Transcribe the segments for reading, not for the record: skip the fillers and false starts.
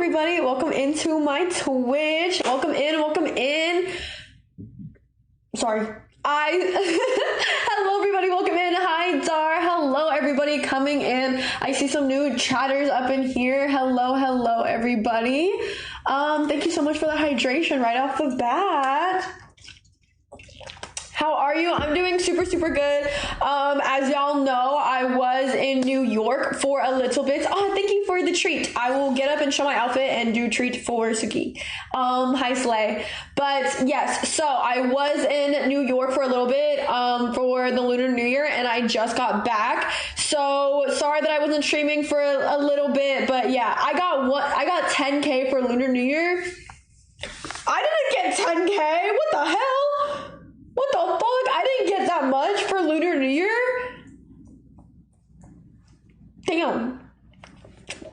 everybody. Welcome into my Twitch. Welcome in. Sorry. Hello, everybody. Welcome in. Hi, Dar. Hello, everybody coming in. I see some new chatters up in here. Hello, everybody. Thank you so much for the hydration right off the bat. How are you? I'm doing super good. As y'all know, I was in New York for a little bit. Oh, thank you for the treat. I will get up and show my outfit and do treat for Suki. Hi Slay. But yes, so I was in New York for a little bit for the Lunar New Year, and I just got back. So sorry that I wasn't streaming for a little bit, but yeah, I got 10K for Lunar New Year. I didn't get 10K. What the hell? What the fuck? I didn't get that much for Lunar New Year? Damn,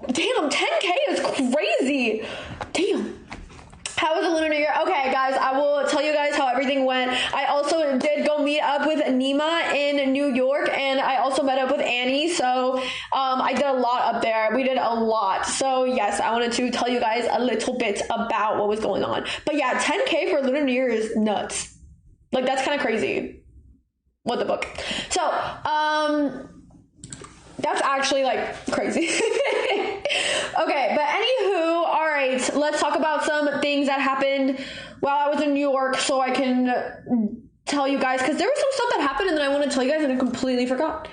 10K is crazy. Damn. How was the Lunar New Year? Okay, guys, I will tell you guys how everything went. I also did go meet up with Nima in New York, and I also met up with Annie, so I did a lot up there. We did a lot. So yes, I wanted to tell you guys a little bit about what was going on. But yeah, 10K for Lunar New Year is nuts. Like, that's kind of crazy. What the book? So, that's actually, like, crazy. Okay, but anywho, all right, let's talk about some things that happened while I was in New York so I can tell you guys, because there was some stuff that happened and then I want to tell you guys and I completely forgot.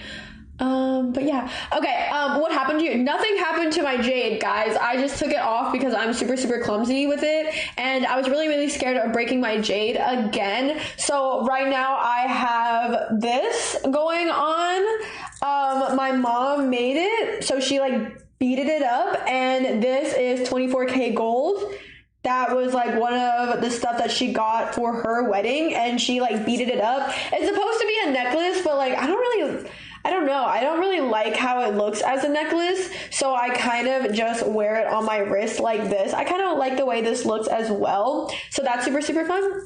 But yeah. Okay, what happened to you? Nothing happened to my jade, guys. I just took it off because I'm super clumsy with it, and I was really scared of breaking my jade again. So right now I have this going on. My mom made it, so she like beaded it up, and this is 24K gold. That was like one of the stuff that she got for her wedding, and she like beaded it up. It's supposed to be a necklace, but like I don't know. I don't really like how it looks as a necklace, so I kind of just wear it on my wrist like this. I kind of like the way this looks as well, so that's super fun.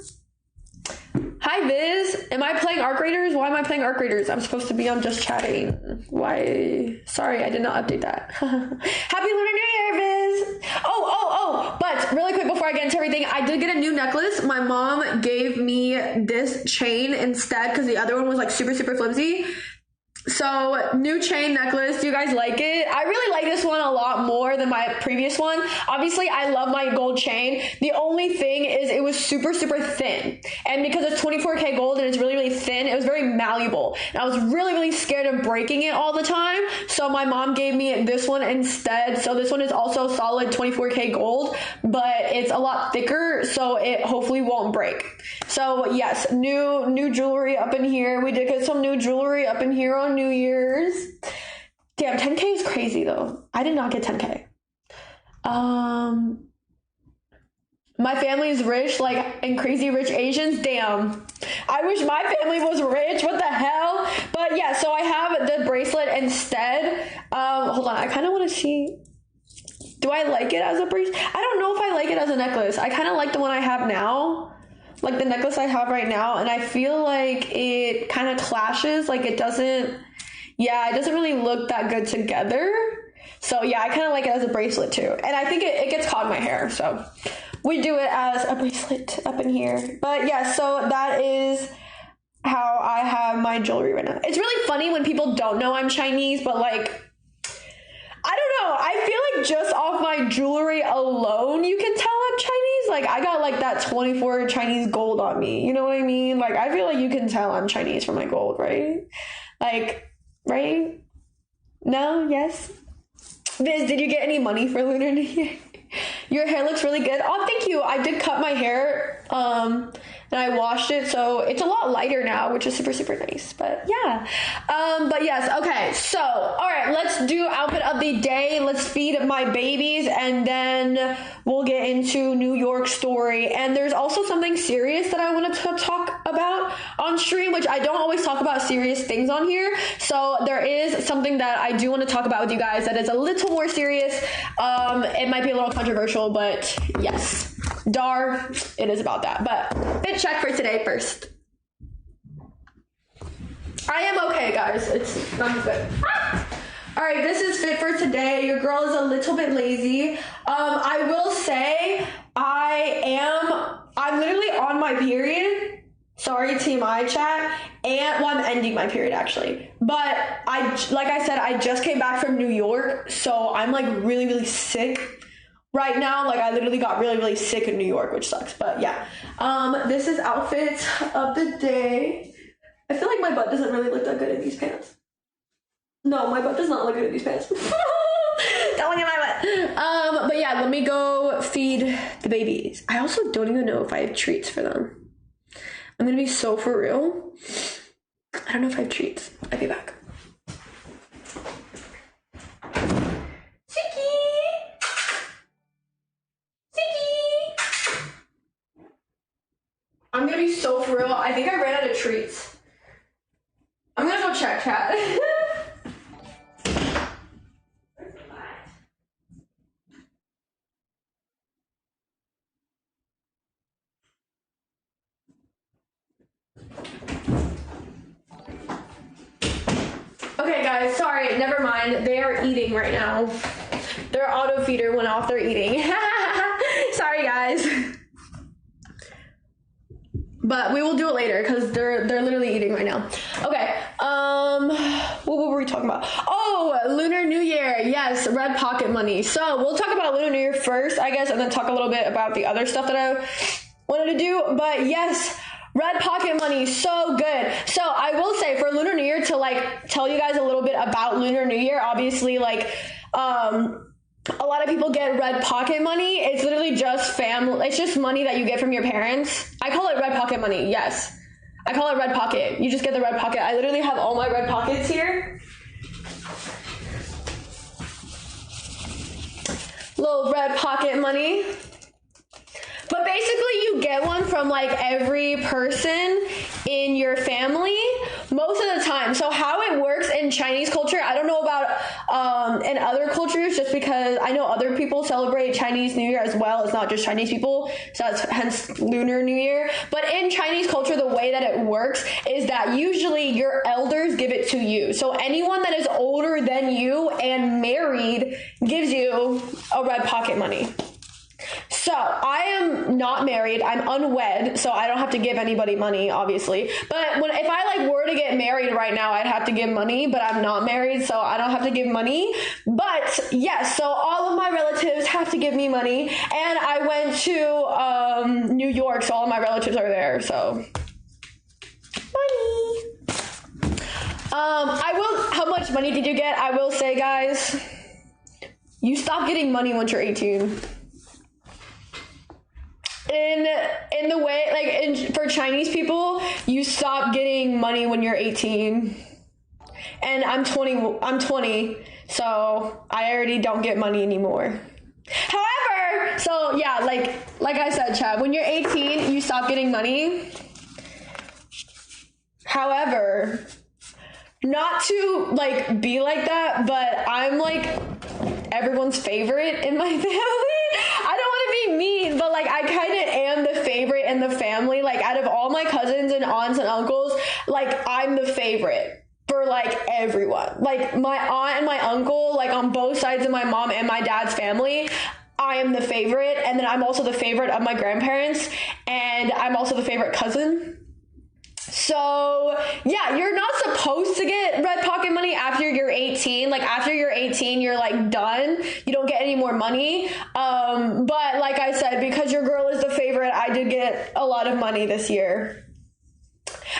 Hi, Viz. Am I playing Arc Raiders? Why am I playing Arc Raiders? I'm supposed to be on just chatting. Why? Sorry, I did not update that. Happy Lunar New Year, Viz. Oh. But really quick before I get into everything, I did get a new necklace. My mom gave me this chain instead because the other one was like super flimsy. So new chain necklace. Do you guys like it? I really like this one a lot more than my previous one. Obviously I love my gold chain. The only thing is it was super thin, and because it's 24K gold and it's really thin, it was very malleable, and I was really scared of breaking it all the time. So my mom gave me this one instead. So this one is also solid 24K gold, but it's a lot thicker, so it hopefully won't break. So yes, new jewelry up in here. We did get some new jewelry up in here on New Year's. Damn, 10K is crazy though. I did not get 10K. My family's rich, like, and crazy rich Asians. Damn, I wish my family was rich. What the hell? But yeah, so I have the bracelet instead. Hold on, I kind of want to see. Do I like it as a bracelet? I don't know if I like it as a necklace. I kind of like the one I have now, like the necklace I have right now, and I feel like it kind of clashes. Like it doesn't really look that good together. So yeah, I kind of like it as a bracelet too, and I think it gets caught in my hair, so we do it as a bracelet up in here. But yeah, so that is how I have my jewelry right now. It's really funny when people don't know I'm Chinese, but like, I don't know, I feel like just off my jewelry alone you can tell I'm Chinese. Like I got like that 24 Chinese gold on me, you know what I mean? Like I feel like you can tell I'm Chinese from my gold, right? Like, right? No? Yes? Viz, did you get any money for Lunar New Year? Your hair looks really good. Oh, thank you. I did cut my hair and I washed it, so it's a lot lighter now, which is super nice. But yeah, but yes. Okay, so all right, let's do outfit of the day. Let's feed my babies, and then we'll get into New York story. And there's also something serious that I want to talk about on stream, which I don't always talk about serious things on here. So there is something that I do want to talk about with you guys that is a little more serious. It might be a little controversial, but yes, Dar, it is about that. But fit check for today first. I am okay, guys. I'm good. All right, this is fit for today. Your girl is a little bit lazy. I will say I'm literally on my period. Sorry, TMI chat. And, well, I'm ending my period actually. But like I said, I just came back from New York. So I'm like really, really sick right now. Like I literally got really, really sick in New York, which sucks. But yeah, this is outfit of the day. I feel like my butt doesn't really look that good in these pants. No, my butt does not look good in these pants. Don't look at my butt. But yeah, let me go feed the babies. I also don't even know if I have treats for them. I'm gonna be so for real. I don't know if I have treats. I'll be back. I'm gonna be so for real. I think I ran out of treats. I'm gonna go check chat. Okay guys, sorry, never mind. They are eating right now. Their auto feeder went off, they're eating. Sorry guys. But we will do it later because they're literally eating right now. Okay, what were we talking about? Oh, Lunar New Year. Yes, red pocket money. So we'll talk about Lunar New Year first, I guess, and then talk a little bit about the other stuff that I wanted to do. But yes, red pocket money, so good. So I will say for Lunar New Year, to like tell you guys a little bit about Lunar New Year, obviously like a lot of people get red pocket money. It's literally just family. It's just money that you get from your parents. I call it red pocket money. Yes, I call it red pocket. You just get the red pocket. I literally have all my red pockets here. Little red pocket money. But basically you get one from like every person in your family most of the time. So how it works in Chinese culture, I don't know about in other cultures, just because I know other people celebrate Chinese New Year as well. It's not just Chinese people, so that's hence Lunar New Year. But in Chinese culture, the way that it works is that usually your elders give it to you. So anyone that is older than you and married gives you a red pocket money. So I am not married. I'm unwed, so I don't have to give anybody money, obviously. But if I like were to get married right now, I'd have to give money, but I'm not married, so I don't have to give money. But yes, so all of my relatives have to give me money, and I went to New York, so all of my relatives are there, so money. How much money did you get? I will say, guys, you stop getting money once you're 18. In the way, like for Chinese people, you stop getting money when you're 18. And I'm 20, so I already don't get money anymore. However, so yeah, like I said, Chad, when you're 18, you stop getting money. However, not to like be like that, but I'm like everyone's favorite in my family. I don't want to be mean, but like I kind of am the favorite in the family. Like out of all my cousins and aunts and uncles, like I'm the favorite for like everyone. Like my aunt and my uncle, like on both sides of my mom and my dad's family, I am the favorite. And then I'm also the favorite of my grandparents, and I'm also the favorite cousin. So yeah, you're not supposed to get red pocket money after you're 18. Like after you're 18, you're like done. You don't get any more money. But like I said, because your girl is the favorite, I did get a lot of money this year.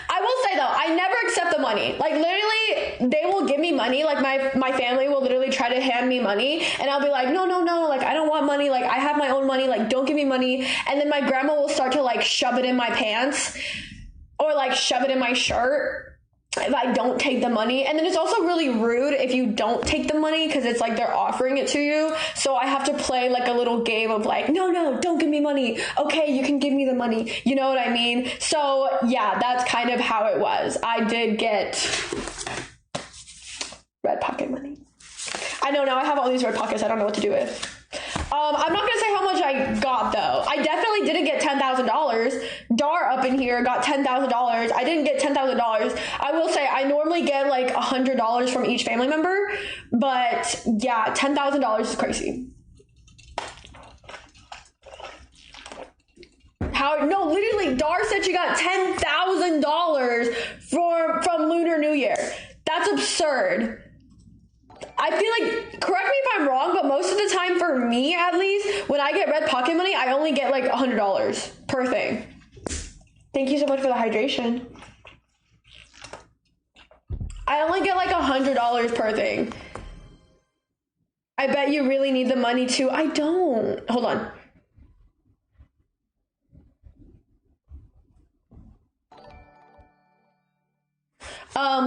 I will say though, I never accept the money. Like literally, they will give me money. Like my family will literally try to hand me money, and I'll be like, no, like I don't want money. Like I have my own money. Like don't give me money. And then my grandma will start to like shove it in my pants, or like shove it in my shirt if I don't take the money. And then it's also really rude if you don't take the money, because it's like they're offering it to you. So I have to play like a little game of like, no, don't give me money. Okay, you can give me the money. You know what I mean? So yeah, that's kind of how it was. I did get red pocket money. I know now I have all these red pockets I don't know what to do with. I'm not gonna say how much I got though. I definitely didn't get $10,000. Dar up in here got $10,000. I didn't get $10,000. I will say I normally get like $100 from each family member, but yeah, $10,000 is crazy. How? No, literally, Dar said she got $10,000 from Lunar New Year. That's absurd. I feel like, correct me if I'm wrong, but most of the time for me at least, when I get red pocket money, I only get like $100 per thing. Thank you so much for the hydration. I only get like $100 per thing. I bet you really need the money too. I don't. Hold on.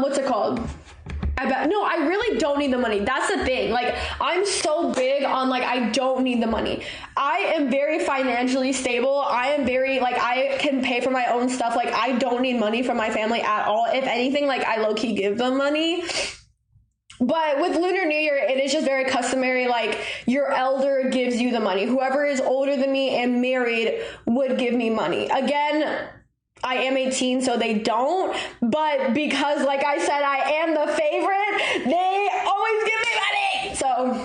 What's it called? I really don't need the money. That's the thing. Like, I'm so big on, like, I don't need the money. I am very financially stable. I am very, like, I can pay for my own stuff. Like, I don't need money from my family at all. If anything, like, I low-key give them money. But with Lunar New Year, it is just very customary. Like, your elder gives you the money. Whoever is older than me and married would give me money. Again, I am 18, so they don't, but because, like I said, I am the favorite, they always give me money. So,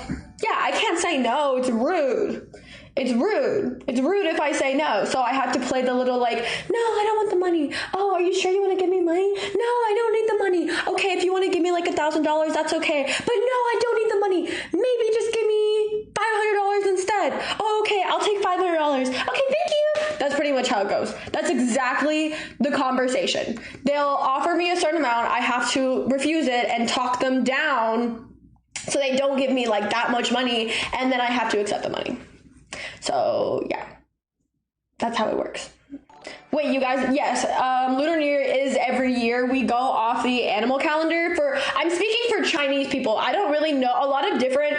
yeah, I can't say no. It's rude. It's rude. It's rude if I say no. So I have to play the little, like, no, I don't want the money. Oh, are you sure you want to give me money? No, I don't need the money. Okay, if you want to give me like $1,000, that's okay. But no, I don't need the money. Maybe just give me $500 instead. Oh, okay, I'll take $500. Okay, thank you. That's pretty much how it goes. That's exactly the conversation. They'll offer me a certain amount. I have to refuse it and talk them down so they don't give me like that much money, and then I have to accept the money. So yeah, that's how it works. Wait, you guys, yes, Lunar New Year is every year. We go off the animal calendar. I'm speaking for Chinese people. I don't really know. A lot of different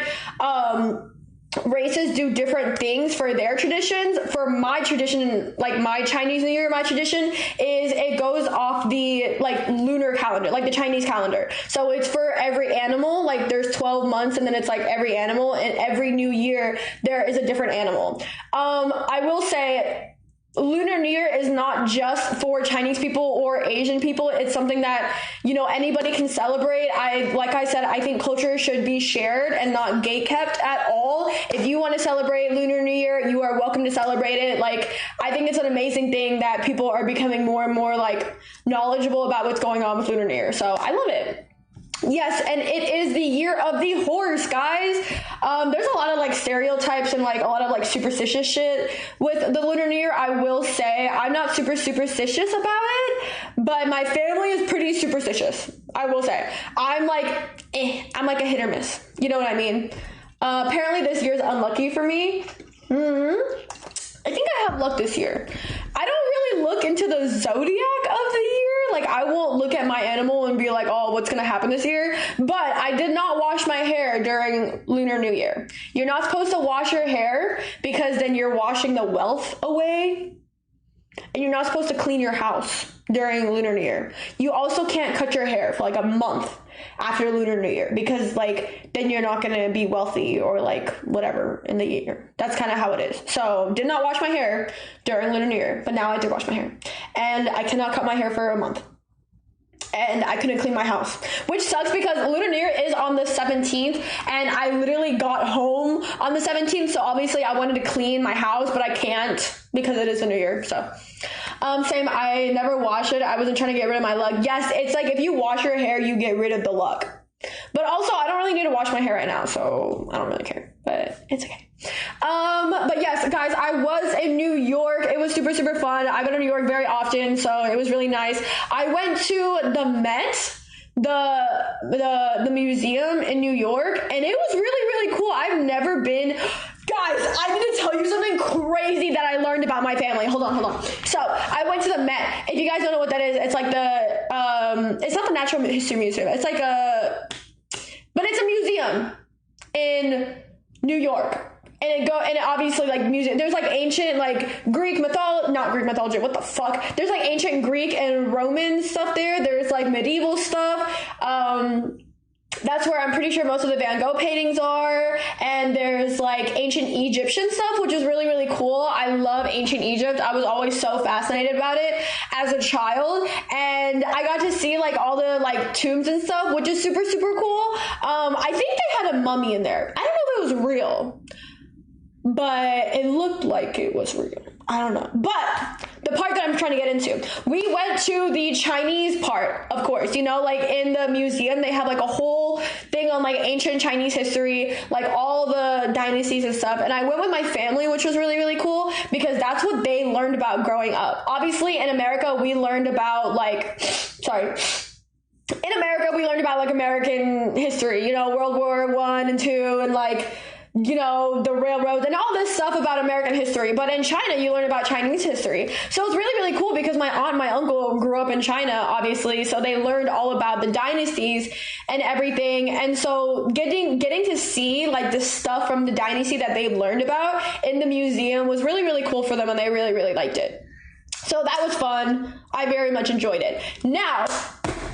races do different things for their traditions. For my tradition, like my Chinese New Year, my tradition is it goes off the like lunar calendar, like the Chinese calendar. So it's for every animal. Like there's 12 months and then it's like every animal, and every new year there is a different animal. I will say Lunar New Year is not just for Chinese people or Asian people. It's something that, you know, anybody can celebrate. Like I said, I think culture should be shared and not gatekept at all. If you want to celebrate Lunar New Year, you are welcome to celebrate it. Like, I think it's an amazing thing that people are becoming more and more like knowledgeable about what's going on with Lunar New Year. So I love it. Yes, and it is the year of the horse, guys. There's a lot of like stereotypes and like a lot of like superstitious shit with the Lunar New Year. I will say I'm not super superstitious about it, but my family is pretty superstitious. I will say I'm like a hit or miss. You know what I mean? Apparently this year is unlucky for me. I think I have luck this year. I don't really look into the zodiac of the year. Like, I won't look at my animal and be like, oh, what's going to happen this year? But I did not wash my hair during Lunar New Year. You're not supposed to wash your hair because then you're washing the wealth away. And you're not supposed to clean your house during Lunar New Year. You also can't cut your hair for like a month after Lunar New Year because like then you're not going to be wealthy or like whatever in the year. That's kind of how it is. So did not wash my hair during Lunar New Year, but now I did wash my hair. And I cannot cut my hair for a month. And I couldn't clean my house, which sucks because Lunar New Year is on the 17th and I literally got home on the 17th. So obviously I wanted to clean my house, but I can't because it is the New Year. So same, I never wash it. I wasn't trying to get rid of my luck. Yes, it's like if you wash your hair, you get rid of the luck. But also I don't really need to wash my hair right now, so I don't really care, but it's okay. But yes, guys, I was in New York. It was super, super fun. I go to New York very often, so it was really nice. I went to the Met, the museum in New York, and it was really, really cool. I've never been. Guys, I need to tell you something crazy that I learned about my family. Hold on. So I went to the Met. If you guys don't know what that is, it's like it's not the Natural History Museum. It's like but it's a museum in New York. And it obviously like music. There's like ancient like not Greek mythology. What the fuck? There's like ancient Greek and Roman stuff there. There's like medieval stuff. That's where I'm pretty sure most of the Van Gogh paintings are. And and there's like ancient Egyptian stuff, which is really, really cool. I love ancient Egypt. I was always so fascinated about it as a child, and I got to see like all the like tombs and stuff, which is super, super cool. I think they had a mummy in there. I don't know if it was real, but it looked like it was real. I don't know. But the part that I'm trying to get into, we went to the Chinese part, of course, you know, like in the museum, they have like a whole thing on like ancient Chinese history, like all the dynasties and stuff. And I went with my family, which was really, really cool because that's what they learned about growing up. Obviously in America, we learned about like, in America, we learned about like American history, you know, World War I and II and like, you know, the railroads and all this stuff about American history. But in China, you learn about Chinese history. So it's really, really cool because my aunt and my uncle grew up in China, obviously. So they learned all about the dynasties and everything. And so getting to see like the stuff from the dynasty that they learned about in the museum was really, really cool for them. And they really, really liked it. So that was fun. I very much enjoyed it. Now,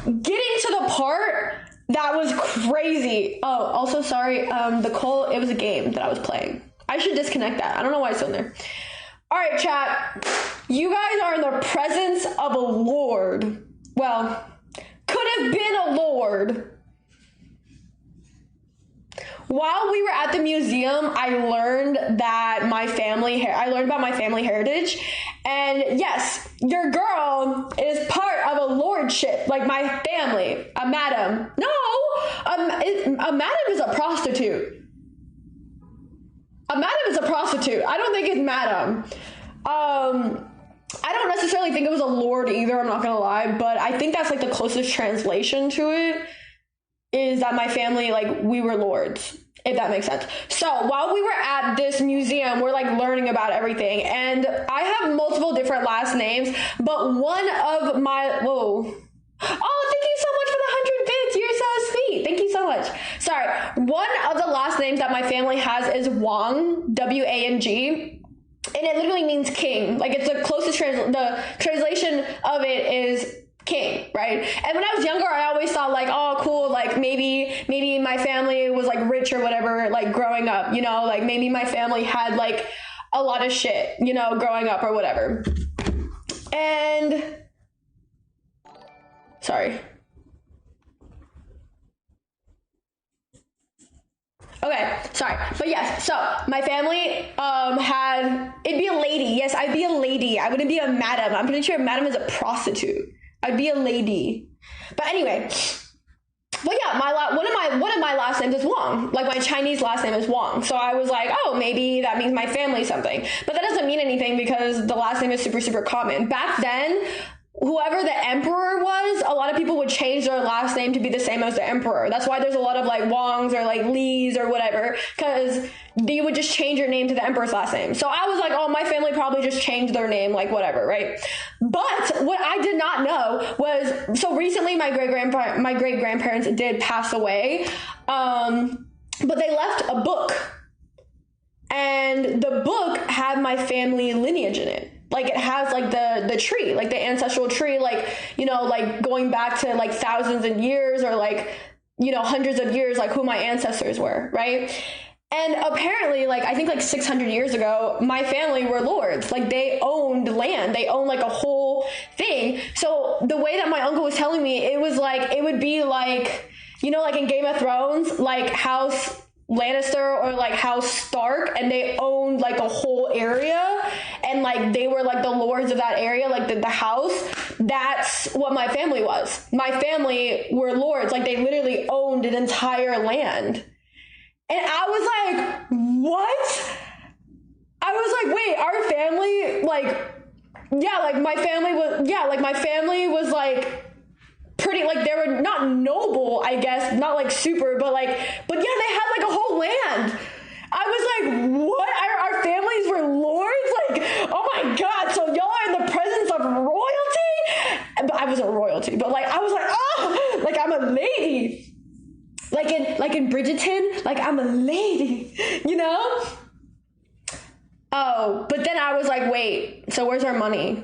getting to the part that was crazy. Oh, also sorry, the call, it was a game that I was playing. I should disconnect that. I don't know why it's on there. All right, chat. You guys are in the presence of a lord. Well, could have been a lord. While we were at the museum, I learned about my family heritage. And yes, your girl is part of a lordship, like my family, a madam. No, a madam is a prostitute. A madam is a prostitute. I don't think it's madam. I don't necessarily think it was a lord either, I'm not gonna lie, but I think that's like the closest translation to it. Is that my family, like, we were lords, if that makes sense. So while we were at this museum, we're like learning about everything. And I have multiple different last names, but one of my, oh, thank you so much for the 100 bits. You're so sweet. Thank you so much. Sorry. One of the last names that my family has is Wang, W-A-N-G. And it literally means king. Like it's the closest the translation of it is king, right? And when I was younger, I always thought like, oh, cool, like maybe my family was like rich or whatever, like growing up, you know, like maybe my family had like a lot of shit, you know, growing up or whatever. And sorry. Okay, sorry. But yes, so my family it'd be a lady. Yes, I'd be a lady. I wouldn't be a madam. I'm pretty sure a madam is a prostitute. I'd be a lady. But anyway, but yeah, one of my last names is Wang. Like my Chinese last name is Wang. So I was like, oh, maybe that means my family something. But that doesn't mean anything because the last name is super, super common. Back then, whoever the emperor was, a lot of people would change their last name to be the same as the emperor. That's why there's a lot of like Wangs or like Lees or whatever, because you would just change your name to the emperor's last name. So I was like, oh, my family probably just changed their name, like whatever, right? But what I did not know was, so recently my great grandparents did pass away, but they left a book, and the book had my family lineage in it. Like it has like the tree, like the ancestral tree, like, you know, like going back to like thousands of years or like, you know, hundreds of years, like who my ancestors were, right? And apparently, like, I think like 600 years ago, my family were lords. Like they owned land. They owned like a whole thing. So the way that my uncle was telling me, it was like, it would be like, you know, like in Game of Thrones, like House Lannister or like House Stark, and they owned like a whole area, and like they were like the lords of that area, like the house. That's what my family was. My family were lords, like they literally owned an entire land. And I was like, what? I was like, wait, our family, like, yeah, like my family was like pretty, like they were not noble, I guess, not like super, but yeah, they had like a whole land. I was like, what? Our families were lords? Like, oh my God, so y'all are in the presence of royalty? But I wasn't royalty, but like, I was like, oh, like I'm a lady. Like in Bridgerton, like I'm a lady, you know? Oh, but then I was like, wait, so where's our money?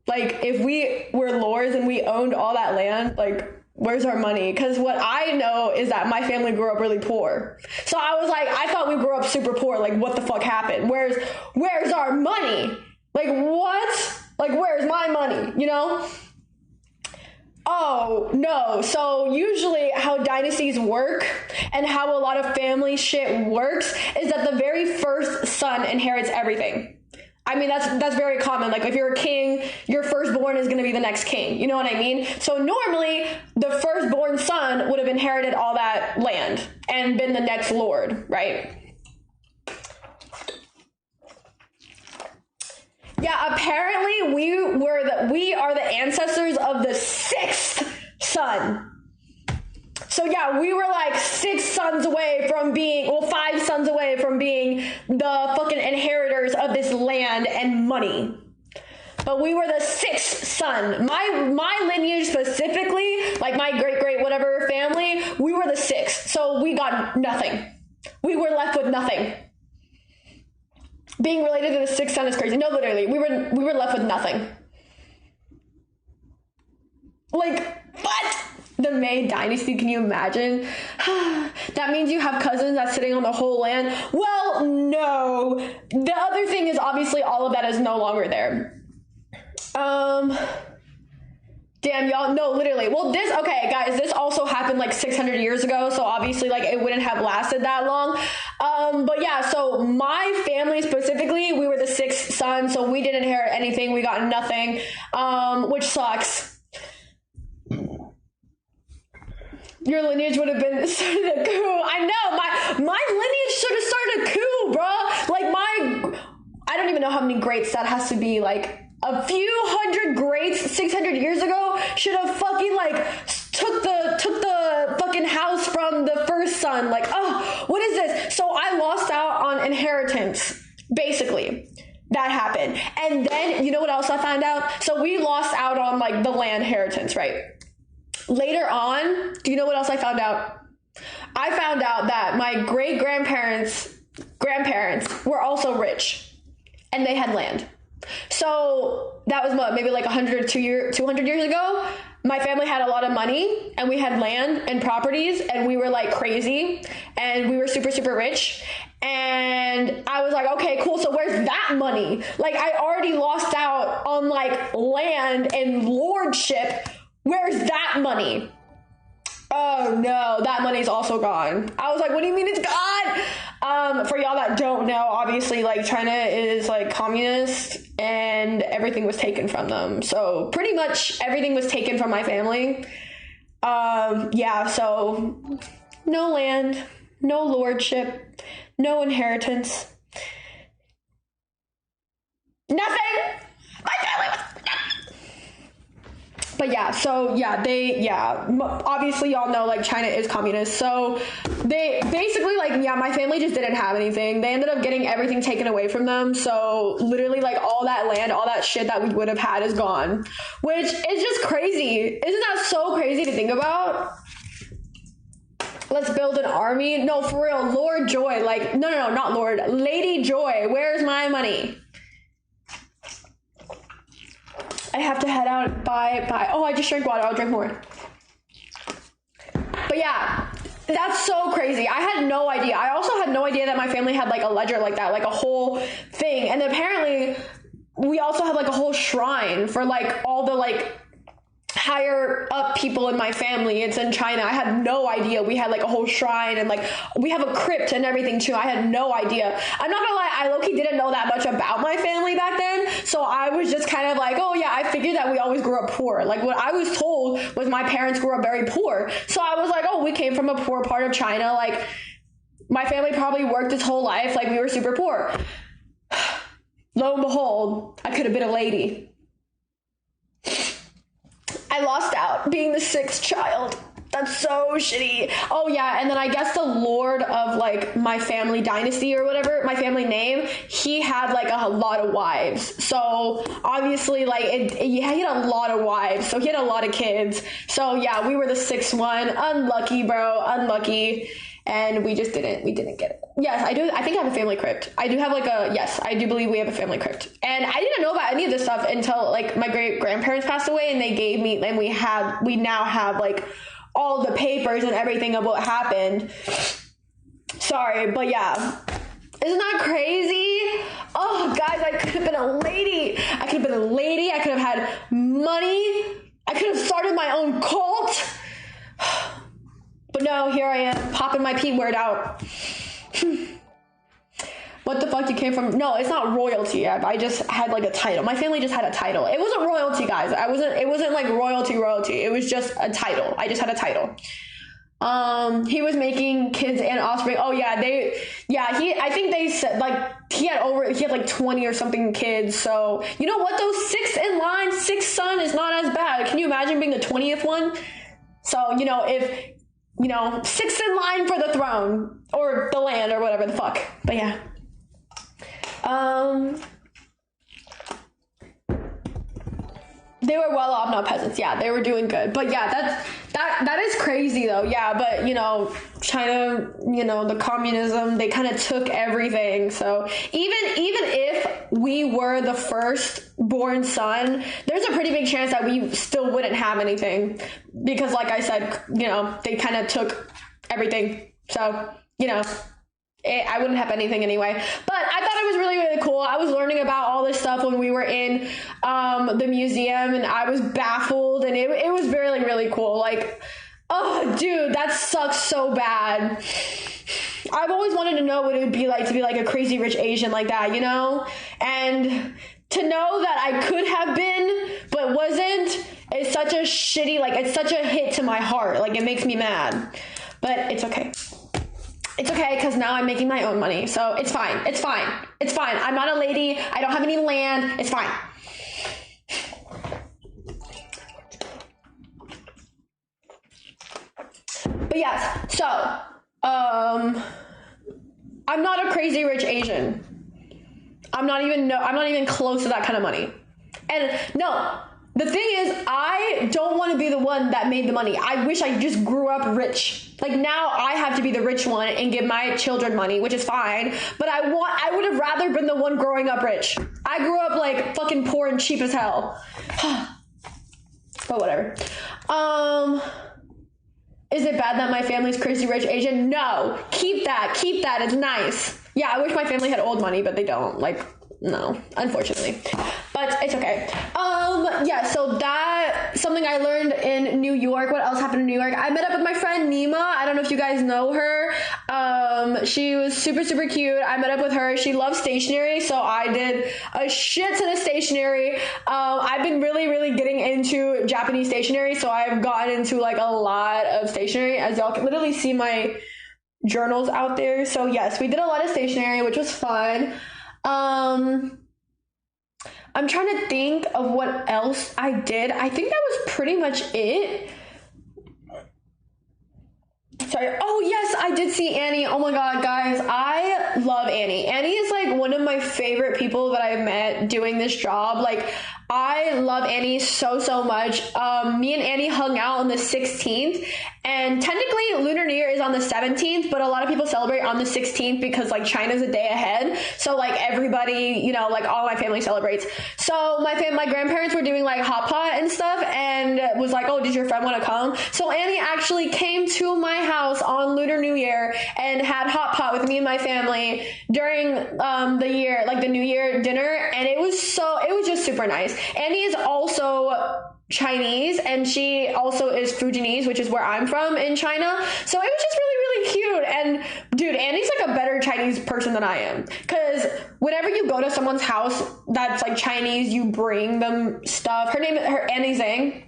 Like, if we were lords and we owned all that land, like, where's our money? Because what I know is that my family grew up really poor. So I was like, I thought we grew up super poor. Like, what the fuck happened? Where's our money? Like, what? Like, where's my money? You know? Oh, no. So usually how dynasties work and how a lot of family shit works is that the very first son inherits everything. I mean, that's very common. Like, if you're a king, your firstborn is going to be the next king. You know what I mean? So normally, the firstborn son would have inherited all that land and been the next lord, right? Yeah, apparently we are the ancestors of the sixth son. So yeah, we were like 6 sons away from being, 5 sons away from being the fucking inheritors of this land and money. But we were the 6th son. My lineage specifically, like my great whatever family, we were the 6th. So we got nothing. We were left with nothing. Being related to the 6th son is crazy. No, literally, we were left with nothing. Like, what? The Mei dynasty, can you imagine? That means you have cousins that's sitting on the whole land. Well, no. The other thing is obviously all of that is no longer there. Damn, y'all. No, literally. Well, okay, guys, this also happened like 600 years ago. So obviously like it wouldn't have lasted that long. But yeah, so my family specifically, we were the 6th son. So we didn't inherit anything. We got nothing, which sucks. Your lineage would have been started a coup. I know, my lineage should have started a coup, bro. Like I don't even know how many greats that has to be. Like a few hundred greats 600 years ago should have fucking like took the fucking house from the first son. Like, oh, what is this? So I lost out on inheritance, basically. That happened. And then, you know what else I found out? So we lost out on like the land inheritance, right? Later on, do you know what else I found out? I found out that my grandparents were also rich and they had land. So that was what, maybe like 200 years ago. My family had a lot of money and we had land and properties and we were like crazy and we were super, super rich. And I was like, okay, cool. So where's that money? Like I already lost out on like land and lordship. Where's that money? Oh no, that money's also gone. I was like, what do you mean it's gone? For y'all that don't know, obviously like China is like communist and everything was taken from them. So pretty much everything was taken from my family. Yeah, so no land, no lordship, no inheritance. Nothing! My family was... But yeah, so yeah, obviously y'all know like China is communist. So they basically like, yeah, my family just didn't have anything. They ended up getting everything taken away from them. So literally like all that land, all that shit that we would have had is gone, which is just crazy. Isn't that so crazy to think about? Let's build an army. No, for real, Lord Joy, like, no, not Lord, Lady Joy, where's my money? I have to head out by oh, I just drank water. I'll drink more. But yeah, that's so crazy. I had no idea. I also had no idea that my family had like a ledger like that, like a whole thing. And apparently we also had like a whole shrine for like all the like higher up people in my family. It's in China. I had no idea. We had like a whole shrine and like we have a crypt and everything too. I had no idea. I'm not gonna lie, I low-key didn't know that much about my family back then. So I was just kind of like, oh yeah, I figured that we always grew up poor. Like what I was told was my parents grew up very poor. So I was like, oh, we came from a poor part of China. Like my family probably worked its whole life. Like we were super poor. Lo and behold, I could have been a lady. I lost out being the 6th child. That's so shitty. Oh yeah, and then I guess the lord of like my family dynasty or whatever, my family name, he had like a lot of wives. So obviously like he had a lot of wives. So he had a lot of kids. So yeah, we were the 6th one. Unlucky, bro. Unlucky. and we didn't get it. Yes, I do. I think I have a family crypt. I do have yes, I do believe we have a family crypt. And I didn't know about any of this stuff until like my great grandparents passed away, and they gave me, and we now have like all the papers and everything of what happened. Sorry, but yeah. Isn't that crazy? Oh, guys, I could have been a lady. I could have had money. I could have started my own cult. But no, here I am, popping my P word out. What the fuck you came from? No, it's not royalty. I just had like a title. My family just had a title. It wasn't royalty, guys. It wasn't like royalty. It was just a title. I just had a title. He was making kids and offspring. Oh yeah, I think they said like he had like 20 or something kids. So you know what, those sixth son is not as bad. Can you imagine being the 20th one? So, if, sixth in line for the throne or the land or whatever the fuck. But yeah. They were well off, not peasants. Yeah, they were doing good. But yeah, that is crazy though. Yeah, but China, the communism, they kind of took everything. So even if we were the first born son, there's a pretty big chance that we still wouldn't have anything, because like I said, they kind of took everything. So, I wouldn't have anything anyway. But I thought it was really, really cool. I was learning about all this stuff when we were in the museum, and I was baffled, and it was really, really cool. Like, oh, dude, that sucks so bad. I've always wanted to know what it would be like to be like a crazy rich Asian like that, And to know that I could have been, but wasn't, is such a shitty, like, it's such a hit to my heart. Like, it makes me mad. But it's okay. It's okay, because now I'm making my own money. So it's fine. It's fine. It's fine. I'm not a lady. I don't have any land. It's fine. But yes, so, I'm not a crazy rich Asian. I'm not even close to that kind of money. And no, the thing is, I don't want to be the one that made the money. I wish I just grew up rich. Like, now I have to be the rich one and give my children money, which is fine. But I would have rather been the one growing up rich. I grew up like fucking poor and cheap as hell. But whatever. Is it bad that my family's crazy rich Asian? No. Keep that. It's nice. Yeah, I wish my family had old money, but they don't. Like, no, unfortunately. But it's okay. Yeah, so that's something I learned in New York. What else happened in New York? I met up with my friend Nima. I don't know if you guys know her. She was super, super cute. I met up with her. She loves stationery, so I did a shit ton of stationery. I've been really, really getting into Japanese stationery, so I've gotten into like a lot of stationery, as y'all can literally see my journals out there. So yes, we did a lot of stationery, which was fun. I'm trying to think of what else I did. I think that was pretty much it. Sorry. Oh, yes, I did see Annie. Oh my God, guys. I love Annie. Annie is like one of my favorite people that I've met doing this job. Like, I love Annie so, so much. Me and Annie hung out on the 16th, and technically Lunar New Year is on the 17th, but a lot of people celebrate on the 16th because like China's a day ahead. So like everybody, like all my family celebrates. So my grandparents were doing like hot pot and stuff, and was like, oh, did your friend want to come? So Annie actually came to my house on Lunar New Year and had hot pot with me and my family during the year, like the New Year dinner, and it was just super nice. Annie is also Chinese, and she also is Fujianese, which is where I'm from in China. So it was just really, really cute. And dude, Annie's like a better Chinese person than I am, because whenever you go to someone's house that's like Chinese, you bring them stuff. Her Annie Zhang.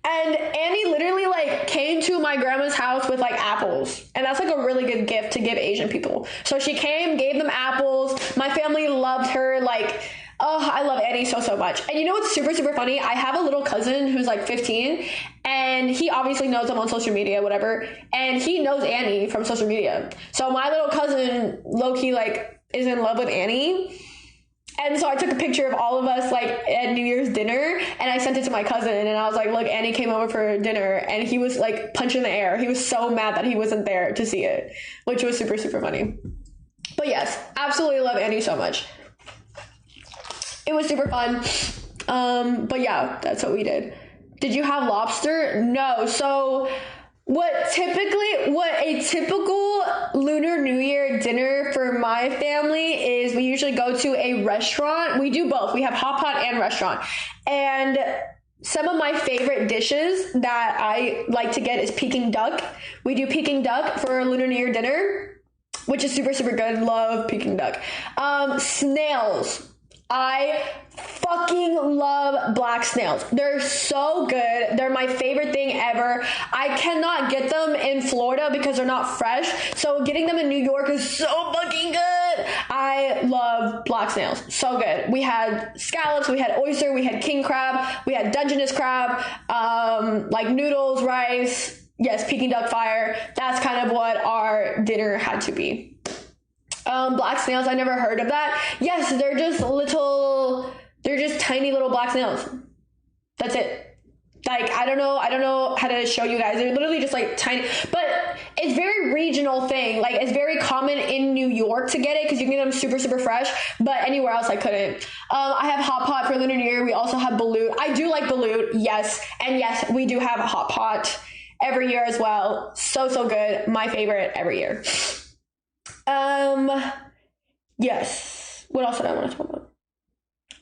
And Annie literally like came to my grandma's house with like apples, and that's like a really good gift to give Asian people. So she came, gave them apples. My family loved her. Like, oh, I love Annie so, so much. And you know what's super, super funny? I have a little cousin who's like 15, and he obviously knows them on social media, whatever. And he knows Annie from social media. So my little cousin, low-key, like, is in love with Annie. And so I took a picture of all of us like at New Year's dinner, and I sent it to my cousin, and I was like, look, Annie came over for dinner, and he was like punching the air. He was so mad that he wasn't there to see it, which was super, super funny. But yes, absolutely love Annie so much. It was super fun. But yeah, that's what we did. Did you have lobster? No. So what a typical Lunar New Year dinner for my family is, we usually go to a restaurant. We do both. We have hot pot and restaurant. And some of my favorite dishes that I like to get is Peking duck. We do Peking duck for Lunar New Year dinner, which is super, super good. Love Peking duck. Snails. I fucking love black snails. They're so good. They're my favorite thing ever. I cannot get them in Florida because they're not fresh. So getting them in New York is so fucking good. I love black snails. So good. We had scallops, we had oyster, we had king crab, we had Dungeness crab, like noodles, rice. Yes, Peking duck fire. That's kind of what our dinner had to be. Black snails, I never heard of that. Yes, they're just tiny little black snails. That's it. Like, I don't know how to show you guys. They're literally just like tiny, but it's very regional thing. Like, it's very common in New York to get it because you can get them super, super fresh, but anywhere else I couldn't. I have hot pot for Lunar New Year. We also have balut. I do like balut. Yes. And yes, we do have a hot pot every year as well. So, so good. My favorite every year. Yes. What else did I want to talk about?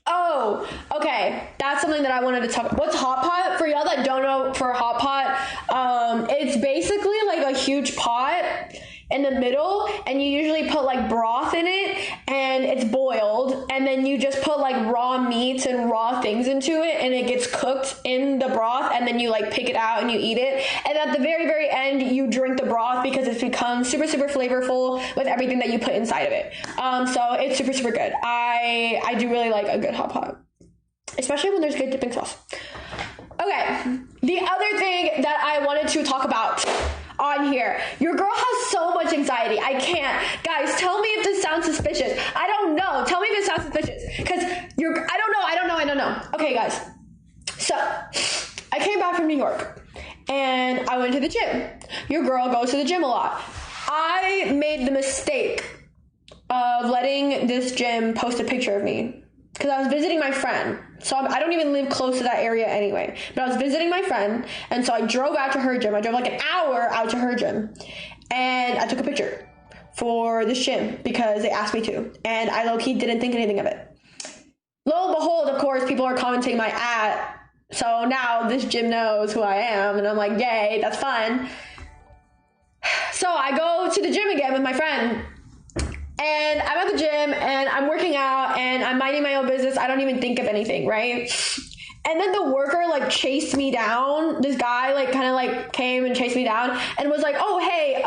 Oh, okay. That's something that I wanted to talk about. What's hot pot? For y'all that don't know, for hot pot, it's basically like a huge pot in the middle, and you usually put like broth in it, and it's boiled, and then you just put like raw meats and raw things into it, and it gets cooked in the broth, and then you like pick it out and you eat it, and at the very, very end you drink the broth because it's become super, super flavorful with everything that you put inside of it. So it's super, super good. I do really like a good hot pot, especially when there's good dipping sauce. Okay, the other thing that I wanted to talk about on here. Your girl has so much anxiety. I can't. Guys, tell me if this sounds suspicious. I don't know. Tell me if it sounds suspicious. Because I don't know. Okay, guys. So, I came back from New York. And I went to the gym. Your girl goes to the gym a lot. I made the mistake of letting this gym post a picture of me. Because I was visiting my friend. So I don't even live close to that area anyway. But I was visiting my friend. And so I drove out to her gym. I drove like an hour out to her gym. And I took a picture for this gym because they asked me to. And I low-key didn't think anything of it. Lo and behold, of course, people are commenting my @ So now this gym knows who I am. And I'm like, yay, that's fun. So I go to the gym again with my friend. And I'm at the gym and I'm working out and I'm minding my own business. I don't even think of anything, right? And then the worker like chased me down. This guy like kind of like came and chased me down and was like, oh, hey,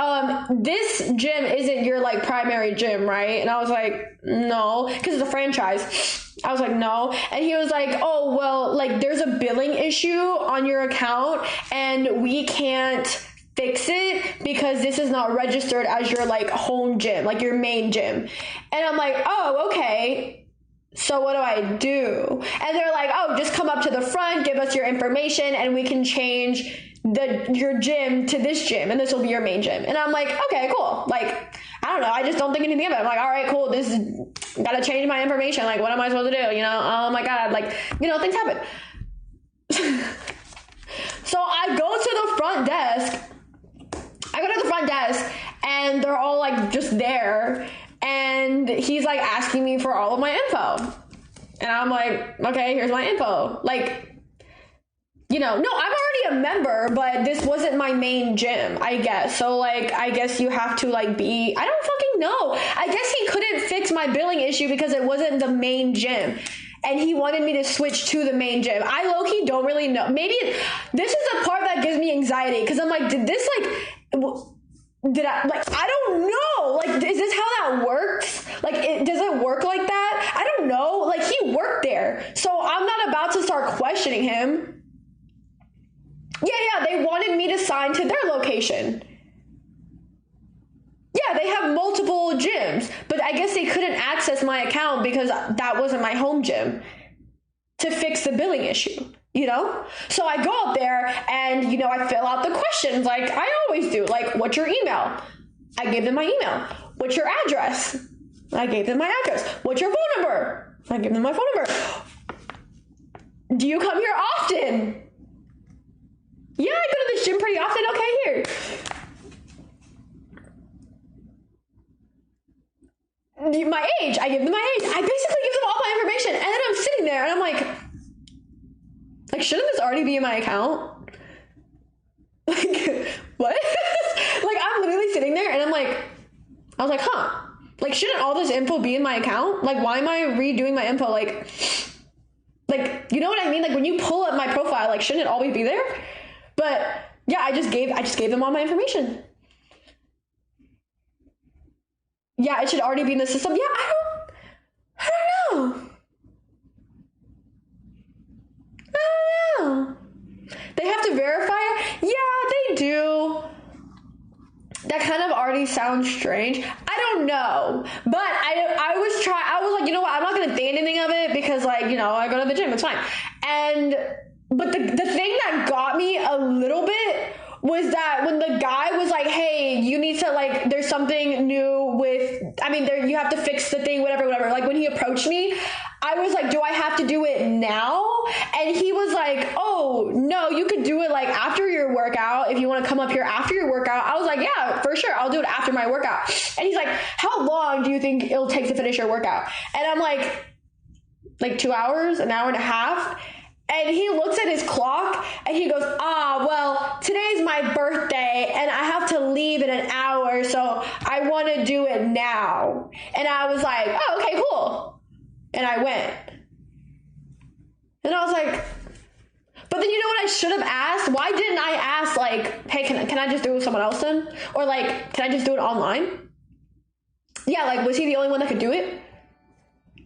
this gym isn't your like primary gym, right? And I was like, no, because it's a franchise. I was like, no. And he was like, oh, well, like there's a billing issue on your account and we can't fix it because this is not registered as your like home gym, like your main gym. And I'm like, oh, okay. So what do I do? And they're like, oh, just come up to the front, give us your information, and we can change your gym to this gym, and this will be your main gym. And I'm like, okay, cool. Like, I don't know. I just don't think anything of it. I'm like, all right, cool. This is gotta change my information. Like, what am I supposed to do? You know? Oh my God. Like, you know, things happen. So I go to the front desk. And they're all like just there. And he's like asking me for all of my info. And I'm like, okay, here's my info. Like, you know, no, I'm already a member, but this wasn't my main gym, I guess. So like, I guess you have to like be, I don't fucking know. I guess he couldn't fix my billing issue because it wasn't the main gym. And he wanted me to switch to the main gym. I low-key don't really know. Maybe this is the part that gives me anxiety. Because I'm like, did I, like, I don't know. Like, is this how that works? Like, does it work like that? I don't know. Like, he worked there. So I'm not about to start questioning him. Yeah, they wanted me to sign to their location. Yeah, they have multiple gyms, but I guess they couldn't access my account because that wasn't my home gym to fix the billing issue, you know? So I go up there and, you know, I fill out the questions like I always do. Like, what's your email? I gave them my email. What's your address? I gave them my address. What's your phone number? I gave them my phone number. Do you come here often? Yeah, I go to this gym pretty often. Okay, here. My age. I give them my age. I basically give them all my information. And then I'm sitting there and I'm like, shouldn't this already be in my account? Like, what? Like, I'm literally sitting there and I was like, huh. Like, shouldn't all this info be in my account? Like, why am I redoing my info? Like, you know what I mean? Like, when you pull up my profile, like, shouldn't it always be there? But yeah, I just gave them all my information. Yeah, it should already be in the system. Yeah, I don't know. They have to verify it? Yeah, they do. That kind of already sounds strange. I don't know. But I was like, you know what? I'm not going to think anything of it because, like, you know, I go to the gym. It's fine. But the thing that got me a little bit was that when the guy was like, hey, you need to, like, there's something new with, I mean, you have to fix the thing, whatever. Like, when he approached me, I was like, do I have to do it now? And he was like, oh, no, you could do it, like, after your workout. If you want to come up here after your workout. I was like, yeah, for sure. I'll do it after my workout. And he's like, how long do you think it'll take to finish your workout? And I'm like 2 hours, an hour and a half. And he looks at his clock and he goes, well, today's my birthday and I have to leave in an hour, so I want to do it now. And I was like, oh, okay, cool. And I went. And I was like, but then you know what I should have asked? Why didn't I ask, like, hey, can I just do it with someone else then? Or, like, can I just do it online? Yeah, like, was he the only one that could do it?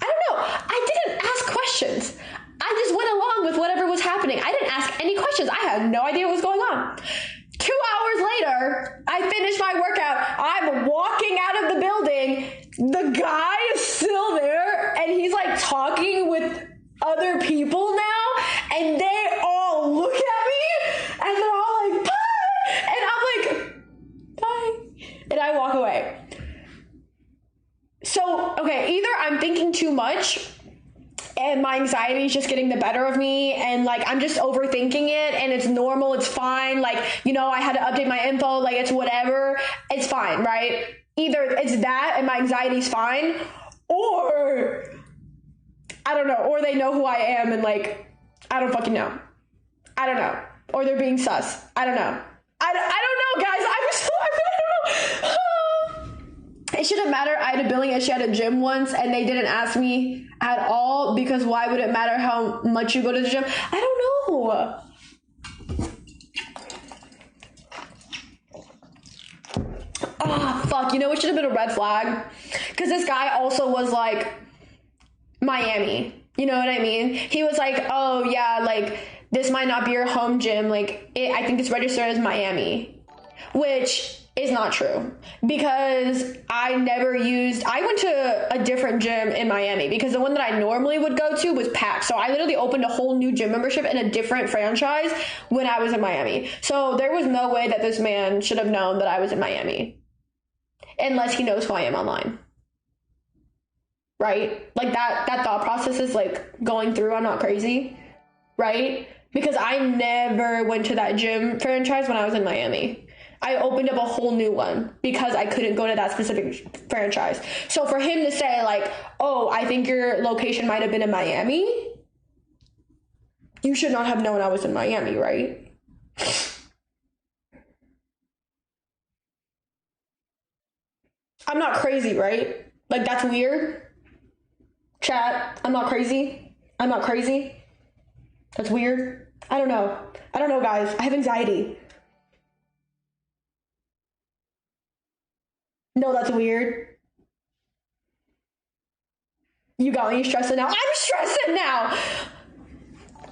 I don't know. I didn't ask questions. I just went along with whatever was happening. I didn't ask any questions. I had no idea what was going on. 2 hours later, I finished my workout. I'm walking out of the building. The guy is still there, and he's like talking with other people now, and they all look at me, and they're all like, bye! And I'm like, bye. And I walk away. So, okay, either I'm thinking too much, and my anxiety is just getting the better of me, and like I'm just overthinking it, and it's normal, it's fine, like, you know, I had to update my info, like it's whatever, it's fine, right? Either it's that and my anxiety's fine, or I don't know, or they know who I am and like I don't fucking know. I don't know. Or they're being sus. I don't know. I don't know, guys. I don't know. It shouldn't matter. I had a billing issue at a gym once and they didn't ask me at all because why would it matter how much you go to the gym? I don't know. Oh, fuck. You know what should have been a red flag? Because this guy also was like Miami. You know what I mean? He was like, oh, yeah, like this might not be your home gym. Like I think it's registered as Miami, which is not true because I went to a different gym in Miami because the one that I normally would go to was packed. So I literally opened a whole new gym membership in a different franchise when I was in Miami. So there was no way that this man should have known that I was in Miami unless he knows who I am online. Right? Like that thought process is like going through. I'm not crazy. Right? Because I never went to that gym franchise when I was in Miami. I opened up a whole new one because I couldn't go to that specific franchise. So for him to say like, oh, I think your location might have been in Miami, you should not have known I was in Miami, right? I'm not crazy, right? Like that's weird. Chat, I'm not crazy. I'm not crazy. That's weird. I don't know, guys. I have anxiety. No, that's weird. You got me stressing now. I'm stressing now.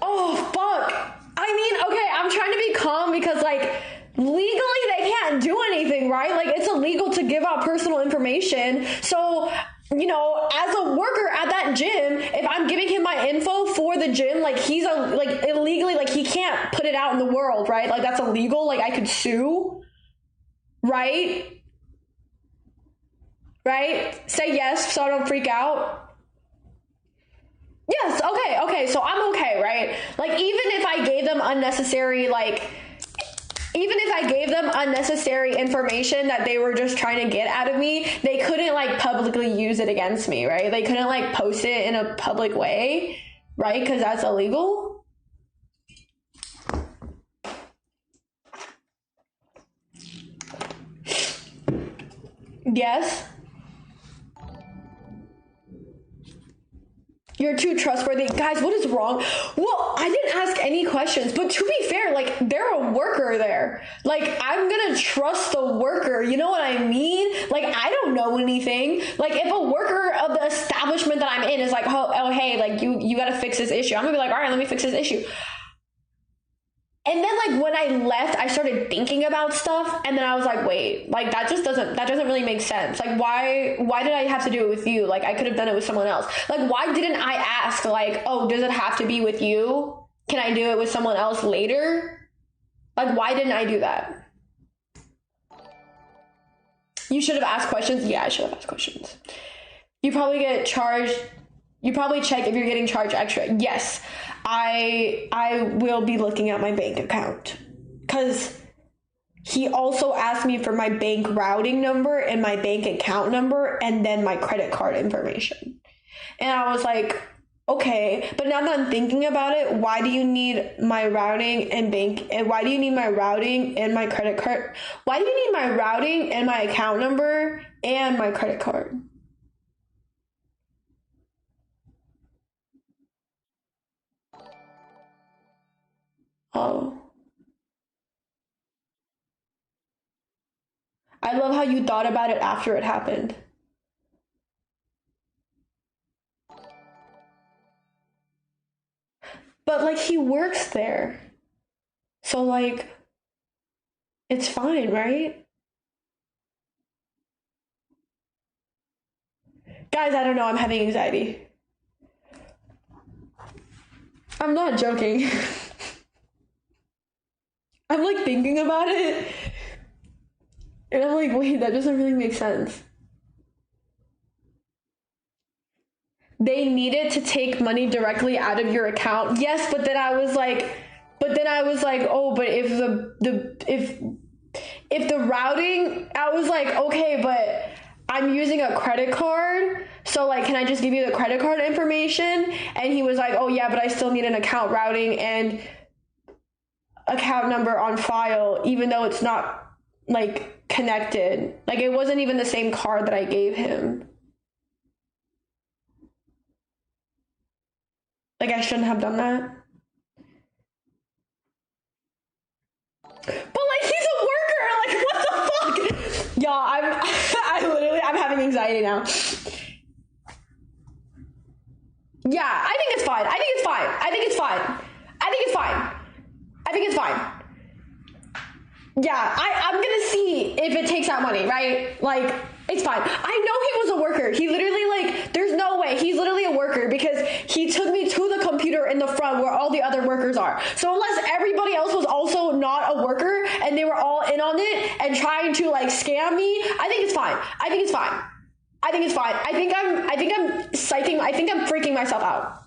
Oh, fuck. I mean, okay, I'm trying to be calm because, like, legally they can't do anything, right? Like, it's illegal to give out personal information. So, you know, as a worker at that gym, if I'm giving him my info for the gym, like, he's like illegally, like, he can't put it out in the world, right? Like, that's illegal. Like, I could sue, right? Right? Say yes so I don't freak out. Yes, okay, so I'm okay, right? Like, even if I gave them unnecessary, information that they were just trying to get out of me, they couldn't, like, publicly use it against me, right? They couldn't, like, post it in a public way, right? Because that's illegal. Yes. You're too trustworthy. Guys, what is wrong? Well, I didn't ask any questions, but to be fair, like, they're a worker there. Like, I'm gonna trust the worker. You know what I mean? Like, I don't know anything. Like, if a worker of the establishment that I'm in is like, oh hey, like, you gotta fix this issue, I'm gonna be like, all right, let me fix this issue. And then, like, when I left, I started thinking about stuff, and then I was like, wait, like, that doesn't really make sense. Like, why did I have to do it with you? Like, I could have done it with someone else. Like, why didn't I ask, like, oh, does it have to be with you? Can I do it with someone else later? Like, why didn't I do that? You should have asked questions. Yeah, I should have asked questions. You probably get charged. You probably check if you're getting charged extra. Yes, I will be looking at my bank account, because he also asked me for my bank routing number and my bank account number and then my credit card information. And I was like, okay, but now that I'm thinking about it, why do you need my routing and bank, and why do you need my routing and my credit card? Why do you need my routing and my account number and my credit card? Oh. I love how you thought about it after it happened. But, like, he works there. So, like, it's fine, right? Guys, I don't know. I'm having anxiety. I'm not joking. I'm, like, thinking about it. And I'm like, wait, that doesn't really make sense. They needed to take money directly out of your account. Yes, but then I was like, oh, but if the routing, I was like, okay, but I'm using a credit card, so, like, can I just give you the credit card information? And he was like, oh yeah, but I still need an account routing and account number on file, even though it's not, like, connected. Like, it wasn't even the same card that I gave him. Like, I shouldn't have done that. But, like, he's a worker. Like, what the fuck? Y'all, I'm having anxiety now. Yeah, I think it's fine. Yeah, I'm gonna see if it takes out money, right? Like, it's fine. I know he was a worker. He literally, like, there's no way. He's literally a worker because he took me to the computer in the front where all the other workers are. So unless everybody else was also not a worker and they were all in on it and trying to, like, scam me, I think it's fine. I think I'm freaking myself out.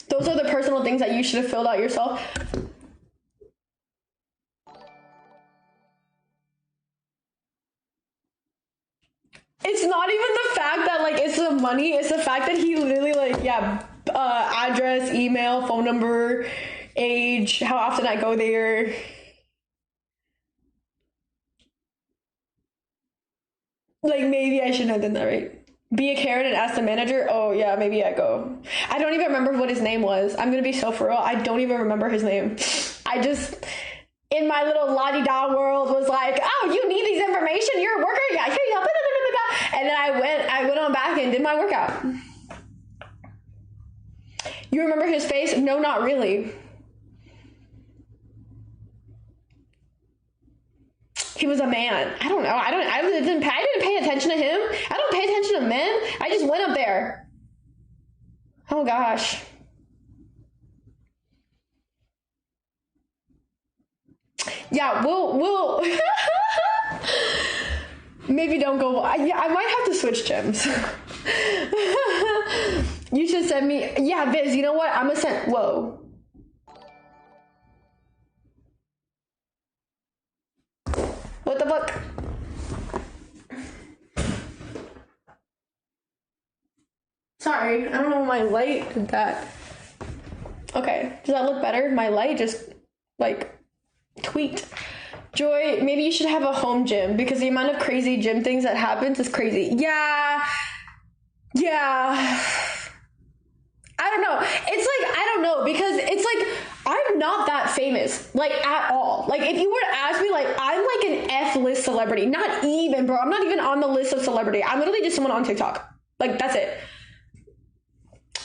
Those are the personal things that you should have filled out yourself. It's not even the fact that, like, it's the money. It's the fact that he literally, like, yeah, address, email, phone number, age, how often I go there. Like, maybe I shouldn't have done that, right? Be a Karen and ask the manager. Oh yeah, maybe I go. I don't even remember what his name was. I'm gonna be so for real. I don't even remember his name. I just, in my little la-di-da world, was like, oh, you need these information? You're a worker? Yeah, here you go. And then I went on back and did my workout. You remember his face? No, not really. he was a man. I don't know. I didn't pay attention to him. I don't pay attention to men. I just went up there. Oh gosh. Yeah, we'll maybe don't go. Yeah, I might have to switch gyms. You should send me. Yeah, Viz, you know what? I'm gonna send. Whoa. What the fuck? Sorry, I don't know why my light did that. Okay, does that look better? My light just, like, tweaked. Joy, maybe you should have a home gym because the amount of crazy gym things that happens is crazy. Yeah. I don't know. It's like, I don't know, because it's like, I'm not that famous, like, at all. Like, if you were to ask me, like, I'm like an F-list celebrity. Not even, bro. I'm not even on the list of celebrity. I'm literally just someone on TikTok. Like, that's it.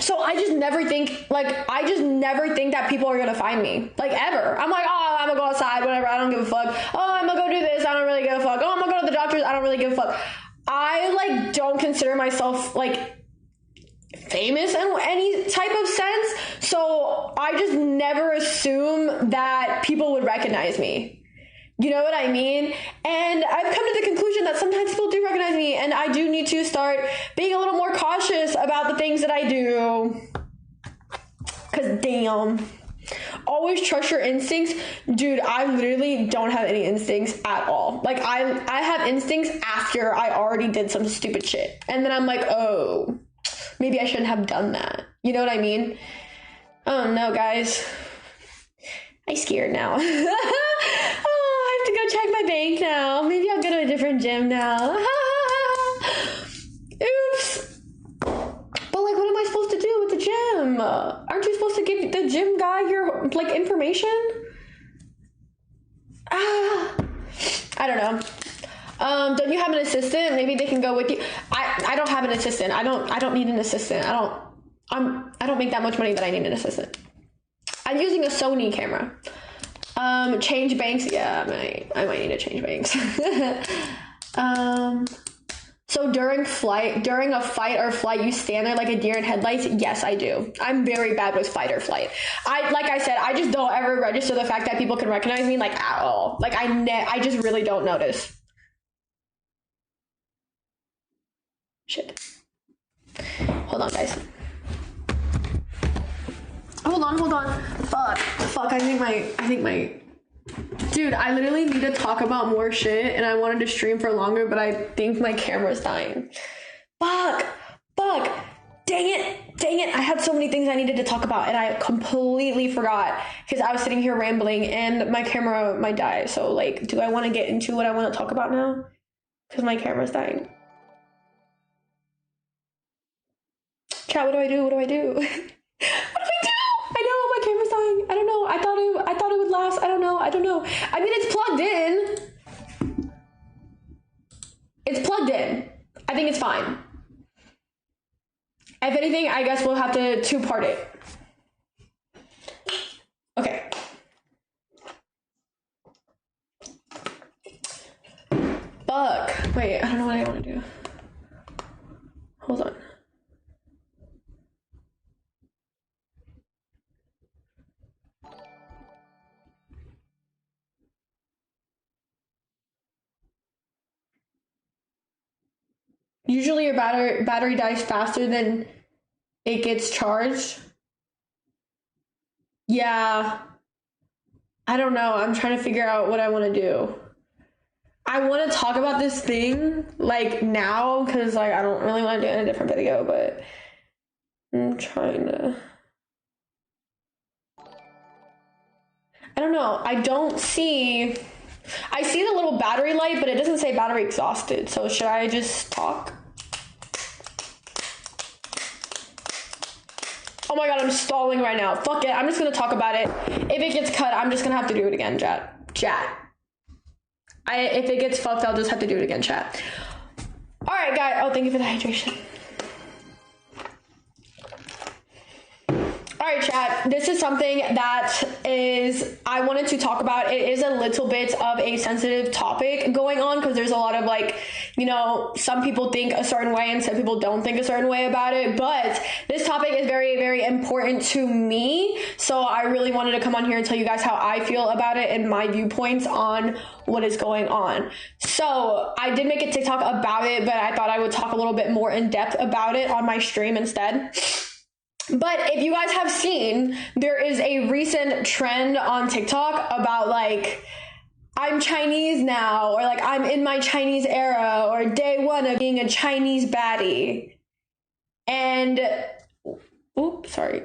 So I just never think that people are gonna find me, like, ever. I'm like, oh, I'm gonna go outside, whatever, I don't give a fuck. Oh, I'm gonna go do this, I don't really give a fuck. Oh, I'm gonna go to the doctors, I don't really give a fuck. I, like, don't consider myself, like, famous in any type of sense, so I just never assume that people would recognize me. You know what I mean? And I've come to the conclusion that sometimes people do recognize me, and I do need to start being a little more cautious about the things that I do. Because damn. Always trust your instincts. Dude, I literally don't have any instincts at all. Like, I have instincts after I already did some stupid shit. And then I'm like, oh, maybe I shouldn't have done that. You know what I mean? Oh no, guys. I'm scared now. To go check my bank now. Maybe I'll go to a different gym now. Oops. But, like, what am I supposed to do with the gym? Aren't you supposed to give the gym guy your, like, information? I don't know. Don't you have an assistant? Maybe they can go with you. I don't have an assistant. I don't need an assistant. I don't make that much money that I need an assistant. I'm using a Sony camera. Change banks. Yeah, I might need to change banks. So during a fight or flight, you stand there like a deer in headlights? Yes, I do. I'm very bad with fight or flight. Like I said, I just don't ever register the fact that people can recognize me, like, at all. Like, I just really don't notice. Shit. Hold on, guys. Hold on. Fuck. I think my. Dude, I literally need to talk about more shit, and I wanted to stream for longer, but I think my camera's dying. Fuck. Dang it. I had so many things I needed to talk about, and I completely forgot because I was sitting here rambling, and my camera might die. So, like, do I want to get into what I want to talk about now? Because my camera's dying. Chat, what do I do? What do I do? I know my camera's dying. I don't know. I thought it would last. I don't know. I mean, it's plugged in. I think it's fine. If anything, I guess we'll have to two-part it. Okay. Fuck. Wait, I don't know what I want to do. Hold on. Usually your battery dies faster than it gets charged. Yeah. I don't know. I'm trying to figure out what I want to do. I want to talk about this thing, like, now, because, like, I don't really want to do it in a different video, but I'm trying to... I don't know. I see the little battery light, but it doesn't say battery exhausted. So should I just talk? Oh my god, I'm stalling right now. Fuck it. I'm just going to talk about it. If it gets cut, I'm just going to have to do it again, chat. If it gets fucked, I'll just have to do it again, chat. All right, guys. Oh, thank you for the hydration. All right, chat. This is something that I wanted to talk about. It is a little bit of a sensitive topic going on because there's a lot of like, some people think a certain way and some people don't think a certain way about it. But this topic is very, very important to me. So I really wanted to come on here and tell you guys how I feel about it and my viewpoints on what is going on. So I did make a TikTok about it, but I thought I would talk a little bit more in depth about it on my stream instead. But if you guys have seen, there is a recent trend on TikTok about like, I'm Chinese now, or like I'm in my Chinese era, or day one of being a Chinese baddie. And, oops, sorry.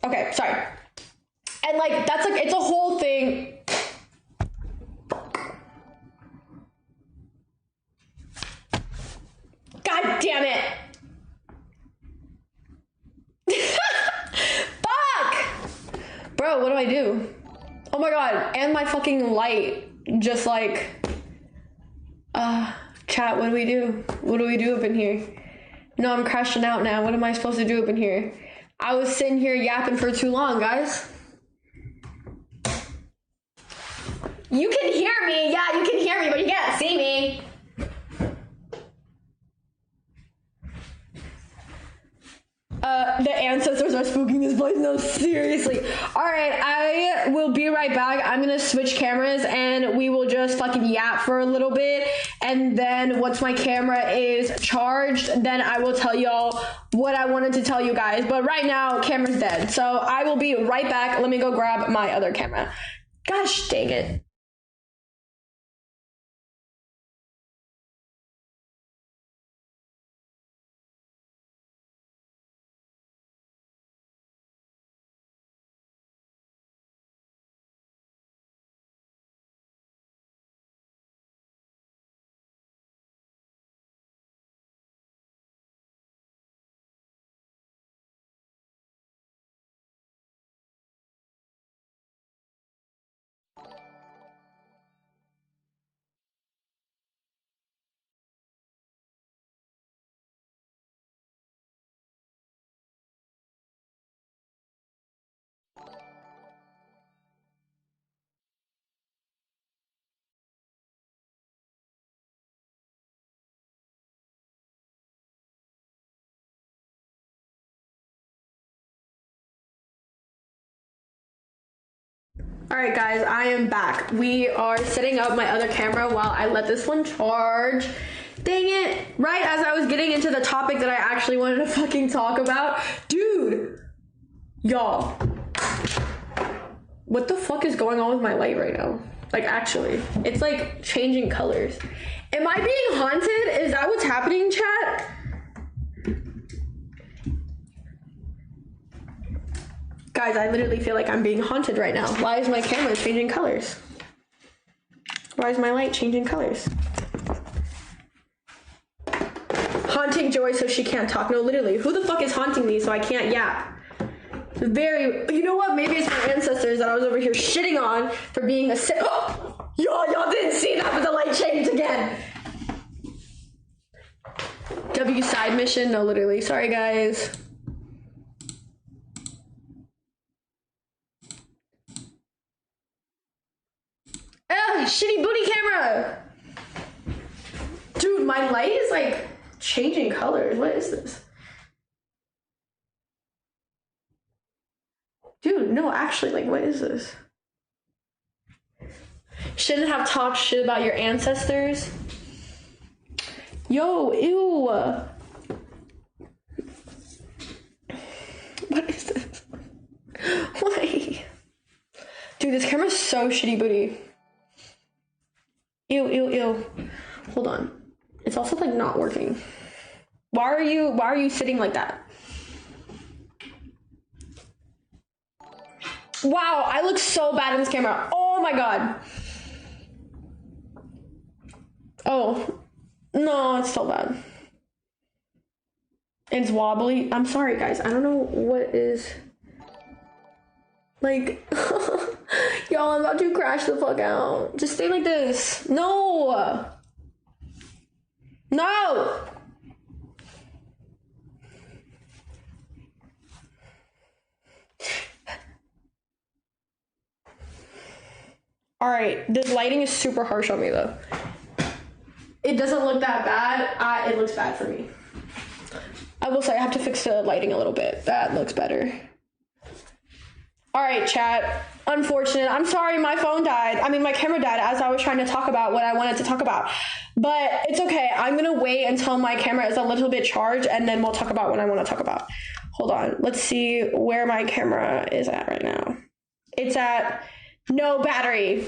Okay, sorry. And like, that's like, it's a whole thing. God damn it. Fuck! Bro, what do I do? Oh my god, and my fucking light just like chat, what do we do? What do we do up in here? No, I'm crashing out now. What am I supposed to do up in here? I was sitting here yapping for too long, guys. You can hear me. Yeah, you can hear me, but you can't see me. The ancestors are spooking this place. No, seriously. All right, I will be right back. I'm gonna switch cameras and we will just fucking yap for a little bit. And then once my camera is charged, then I will tell y'all what I wanted to tell you guys. But right now, camera's dead. So I will be right back. Let me go grab my other camera. Gosh dang it. All right, guys, I am back. We are setting up my other camera while I let this one charge. Dang it. Right as I was getting into the topic that I actually wanted to fucking talk about. Dude. Y'all. What the fuck is going on with my light right now? Like, actually. It's like changing colors. Am I being haunted? Is that what's happening, chat? Guys, I literally feel like I'm being haunted right now. Why is my camera changing colors? Why is my light changing colors? Haunting Joy so she can't talk. No, literally. Who the fuck is haunting me so I can't yap? You know what? Maybe it's my ancestors that I was over here shitting on for being a oh, y'all didn't see that, but the light changed again. W side mission? No, literally. Sorry, guys. Shitty booty camera. Dude, my light is like changing colors. What is this? Dude, no, actually, like, what is this? Shouldn't have talked shit about your ancestors. Yo, ew. What is this? Why? Dude, this camera's so shitty booty. Ew, ew, ew. Hold on. It's also like not working. Why are you sitting like that? Wow, I look so bad in this camera. Oh my god. Oh. No, it's so bad. It's wobbly. I'm sorry, guys. I don't know what is... Like... Y'all, I'm about to crash the fuck out. Just stay like this. No! No! All right, this lighting is super harsh on me though. It doesn't look that bad. It looks bad for me. I will say I have to fix the lighting a little bit. That looks better. All right, chat. Unfortunate. I'm sorry my phone died. I mean, my camera died as I was trying to talk about what I wanted to talk about. But it's okay. I'm going to wait until my camera is a little bit charged, and then we'll talk about what I want to talk about. Hold on. Let's see where my camera is at right now. It's at no battery.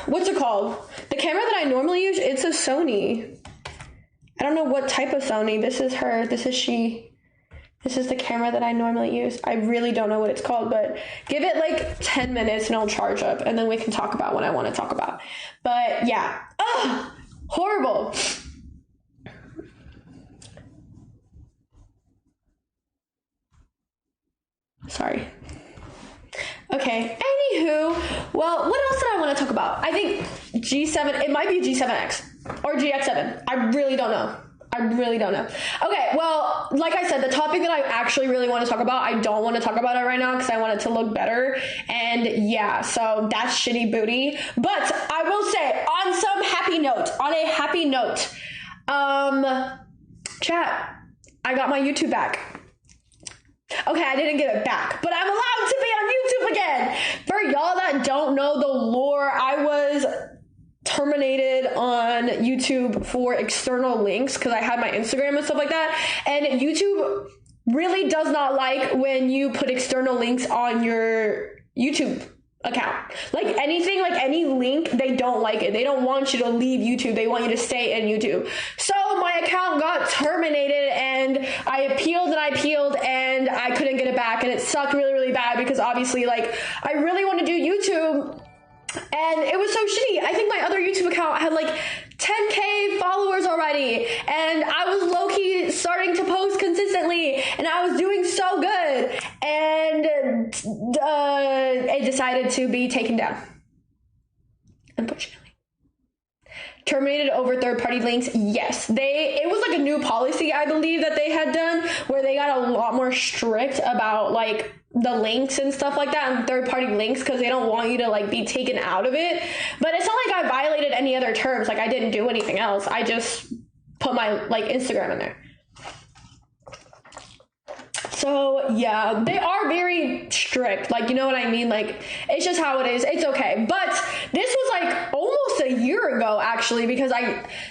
What's it called? The camera that I normally use, it's a Sony. I don't know what type of Sony. This is her. This is she. This is the camera that I normally use. I really don't know what it's called, but give it like 10 minutes and it'll charge up, and then we can talk about what I want to talk about. But yeah. Ugh! Horrible. Sorry. Okay. Anywho, well, what else did I want to talk about? I think G7, it might be G7X or GX7. I really don't know. Okay, well, like I said, the topic that I actually really want to talk about, I don't want to talk about it right now because I want it to look better. And yeah, so that's shitty booty. But I will say, on a happy note, chat, I got my YouTube back. Okay, I didn't get it back, but I'm allowed to be on YouTube again. For y'all that don't know the lore, I was terminated on YouTube for external links because I had my Instagram and stuff like that, and YouTube really does not like when you put external links on your YouTube account. Like anything, like any link, they don't like it. They don't want you to leave YouTube. They want you to stay in YouTube. So my account got terminated, and I appealed and I couldn't get it back, and it sucked really, really bad because obviously, like, I really want to do YouTube. And it was so shitty. I think my other YouTube account had like 10K followers already, and I was low-key starting to post consistently, and I was doing so good, and it decided to be taken down, unfortunately. Terminated over third-party links. Yes, it was like a new policy, I believe, that they had done where they got a lot more strict about like the links and stuff like that, and third-party links, because they don't want you to like be taken out of it. But it's not like I violated any other terms. Like, I didn't do anything else. I just put my like Instagram in there. So yeah, they are very strict. Like, you know what I mean? Like, it's just how it is. It's okay. But this was like almost a year ago, actually, because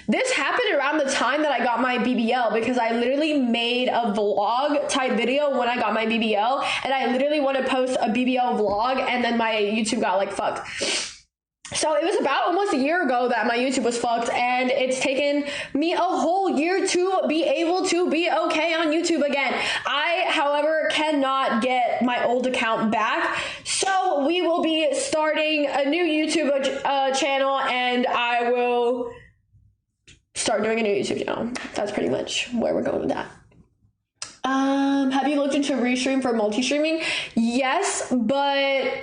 this happened around the time that I got my BBL, because I literally made a vlog type video when I got my BBL, and I literally want to post a BBL vlog, and then my YouTube got like fucked. So it was about almost a year ago that my YouTube was fucked, and it's taken me a whole year to be able to be okay on YouTube again. I, however, cannot get my old account back, so we will be starting a new YouTube channel, and I will start doing a new YouTube channel. That's pretty much where we're going with that. Have you looked into Restream for multi-streaming? Yes, but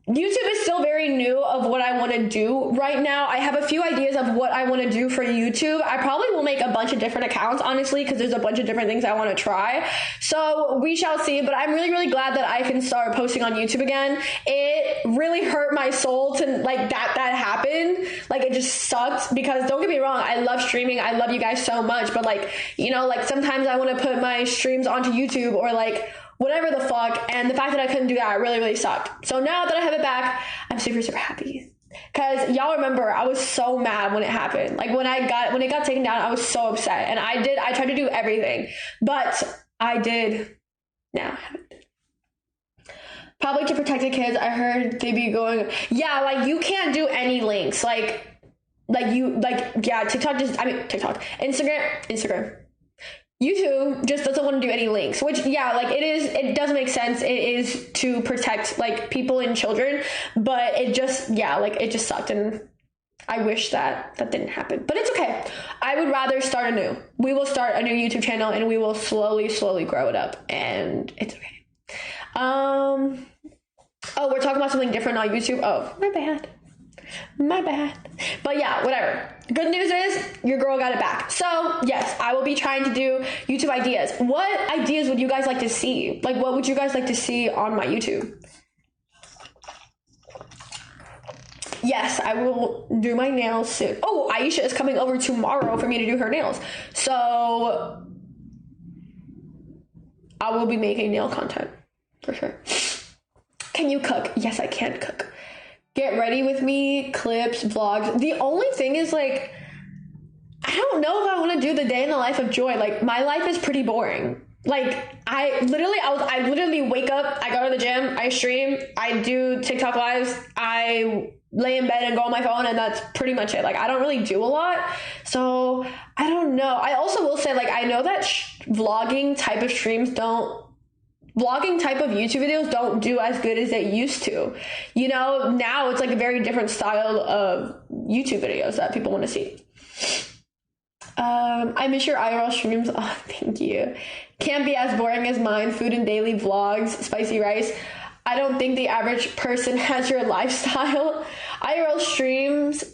YouTube is still very new of what I want to do right now. I have a few ideas of what I want to do for YouTube. I probably will make a bunch of different accounts, honestly, because there's a bunch of different things I want to try. So we shall see, but I'm really, really glad that I can start posting on YouTube again. It really hurt my soul to like that happened. Like, it just sucked, because don't get me wrong, I love streaming. I love you guys so much, but like, you know, like sometimes I want to put my streams onto YouTube or like whatever the fuck, and the fact that I couldn't do that really, really sucked. So now that I have it back, I'm super, super happy. Because y'all remember, I was so mad when it happened. Like, when it got taken down, I was so upset. And I tried to do everything. But I did now have it. Probably to protect the kids. I heard they be going, yeah, like, you can't do any links. TikTok, Instagram. YouTube just doesn't want to do any links, which, yeah, like, it does make sense. It is to protect like people and children, but it just sucked, and I wish that didn't happen, but it's okay. I would rather we will start a new YouTube channel, and we will slowly grow it up, and it's okay. Oh, we're talking about something different on YouTube. Oh, my bad. My bad. But yeah, whatever. Good news is your girl got it back. So yes, I will be trying to do YouTube ideas. What ideas would you guys like to see? Like, what would you guys like to see on my YouTube? Yes, I will do my nails soon. Oh, Aisha is coming over tomorrow for me to do her nails. So I will be making nail content for sure. Can you cook? Yes, I can cook. Get ready with me, clips, vlogs. The only thing is, like, I don't know if I want to do the day in the life of Joy. Like, my life is pretty boring. Like, I literally wake up, I go to the gym, I stream, I do TikTok lives, I lay in bed and go on my phone, and that's pretty much it. Like, I don't really do a lot. So I don't know. I also will say, like, I know that vlogging type of YouTube videos don't do as good as they used to. You know, now it's like a very different style of YouTube videos that people want to see. I miss your IRL streams. Oh, thank you. Can't be as boring as mine. Food and daily vlogs, spicy rice. I don't think the average person has your lifestyle. IRL streams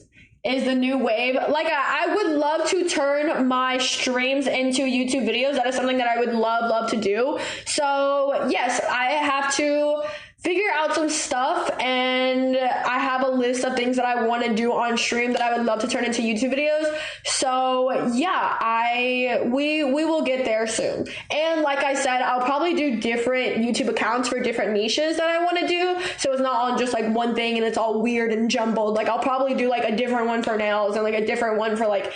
is the new wave. Like, I would love to turn my streams into YouTube videos. That is something that I would love to do. So yes, I have to figure out some stuff, and I have a list of things that I want to do on stream that I would love to turn into YouTube videos. So yeah, we will get there soon. And like I said, I'll probably do different YouTube accounts for different niches that I want to do. So it's not all just like one thing and it's all weird and jumbled. Like, I'll probably do like a different one for nails and like a different one for like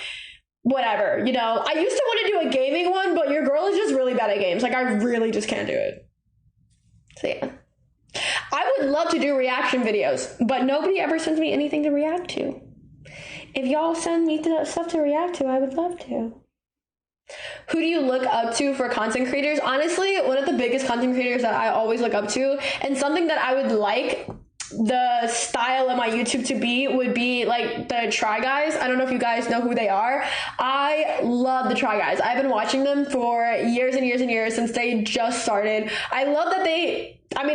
whatever, you know. I used to want to do a gaming one, but your girl is just really bad at games. Like, I really just can't do it. So yeah. I would love to do reaction videos, but nobody ever sends me anything to react to. If y'all send me stuff to react to, I would love to. Who do you look up to for content creators? Honestly, one of the biggest content creators that I always look up to, and something that I would like the style of my YouTube to be, would be like the Try Guys. I don't know if you guys know who they are. I love the Try Guys. I've been watching them for years and years and years since they just started. I love that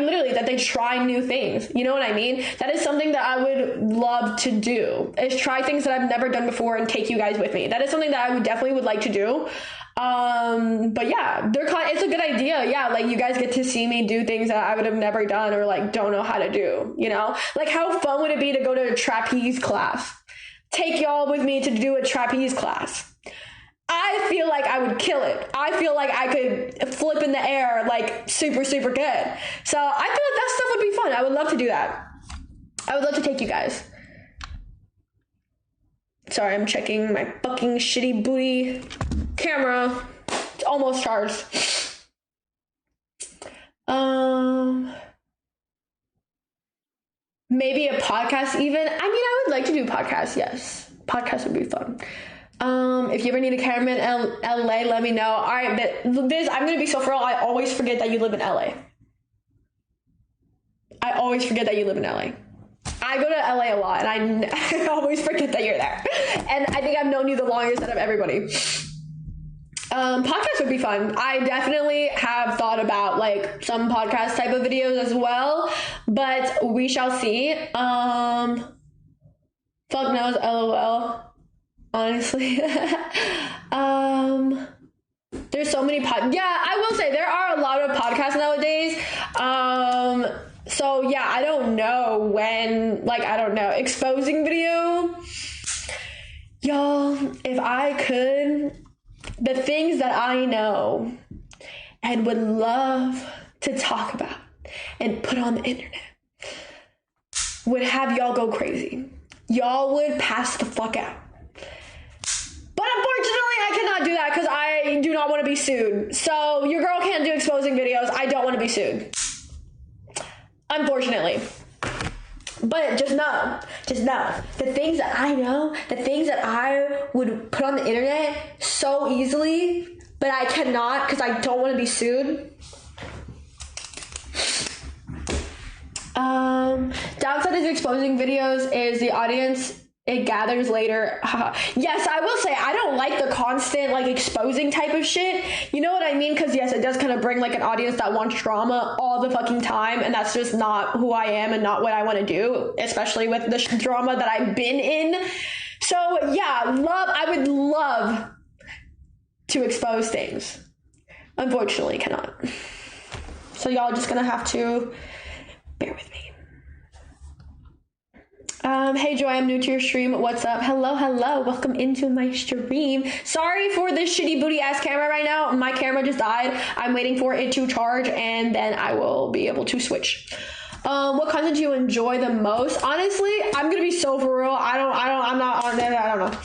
literally that they try new things. You know what I mean? That is something that I would love to do, is try things that I've never done before and take you guys with me. That is something that I would definitely like to do. But yeah, it's a good idea. Yeah, like, you guys get to see me do things that I would have never done or like don't know how to do, you know? Like, how fun would it be to go to a trapeze class? Take y'all with me to do a trapeze class. I feel like I would kill it. I feel like I could flip in the air like super good. So I feel like that stuff would be fun. I would love to do that. I would love to take you guys. Sorry, I'm checking my fucking shitty booty camera. It's almost charged. Maybe a podcast even. I mean, I would like to do podcasts, yes. Podcasts would be fun. If you ever need a cameraman in LA, let me know. All right, but Viz, I'm gonna be so for real. I always forget that you live in LA. I always forget that you live in LA. I go to LA a lot, and I always forget that you're there. And I think I've known you the longest out of everybody. Podcasts would be fun. I definitely have thought about like some podcast type of videos as well, but we shall see. Fuck knows, LOL. Honestly. There's so many yeah, I will say there are a lot of podcasts nowadays. So yeah, I don't know when, like, I don't know, exposing video. Y'all, if I could, the things that I know and would love to talk about and put on the internet would have y'all go crazy. Y'all would pass the fuck out. But unfortunately, I cannot do that because I do not want to be sued. So your girl can't do exposing videos. I don't want to be sued. Unfortunately. But just know, the things that I know, the things that I would put on the internet so easily, but I cannot because I don't want to be sued. Downside of exposing videos is the audience It gathers later. Yes, I will say I don't like the constant like exposing type of shit. You know what I mean? Because yes, it does kind of bring like an audience that wants drama all the fucking time, and that's just not who I am and not what I want to do, especially with the drama that I've been in. So yeah, I would love to expose things. Unfortunately, cannot. So y'all just gonna have to bear with me. Hey Joy, I'm new to your stream. What's up? Hello. Welcome into my stream. Sorry for this shitty booty ass camera right now. My camera just died. I'm waiting for it to charge and then I will be able to switch. What content do you enjoy the most? Honestly, I'm gonna be so for real. I'm not on there. I don't know.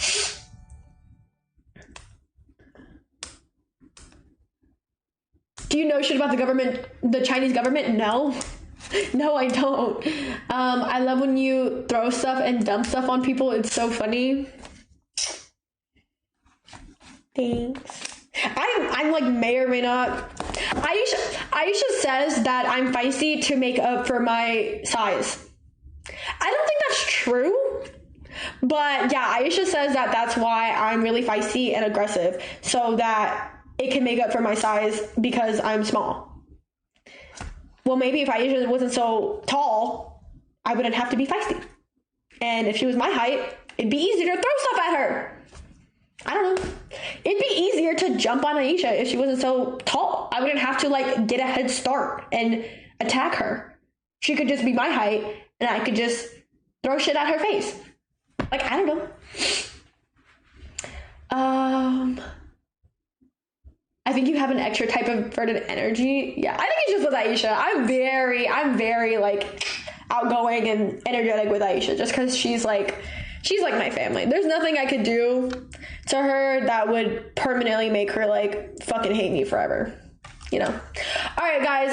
Do you know shit about the government, the Chinese government? No. No, I don't. I love when you throw stuff and dump stuff on people. It's so funny. Thanks. I'm like may or may not. Aisha says that I'm feisty to make up for my size. I don't think that's true. But yeah, Aisha says that that's why I'm really feisty and aggressive. So that it can make up for my size because I'm small. Well, maybe if Aisha wasn't so tall, I wouldn't have to be feisty. And if she was my height, it'd be easier to throw stuff at her. I don't know. It'd be easier to jump on Aisha if she wasn't so tall. I wouldn't have to like get a head start and attack her. She could just be my height and I could just throw shit at her face. Like, I don't know. I think you have an extra type of inverted energy. Yeah, I think it's just with Aisha. I'm very like outgoing and energetic with Aisha just because she's like my family. There's nothing I could do to her that would permanently make her like fucking hate me forever. You know. All right, guys.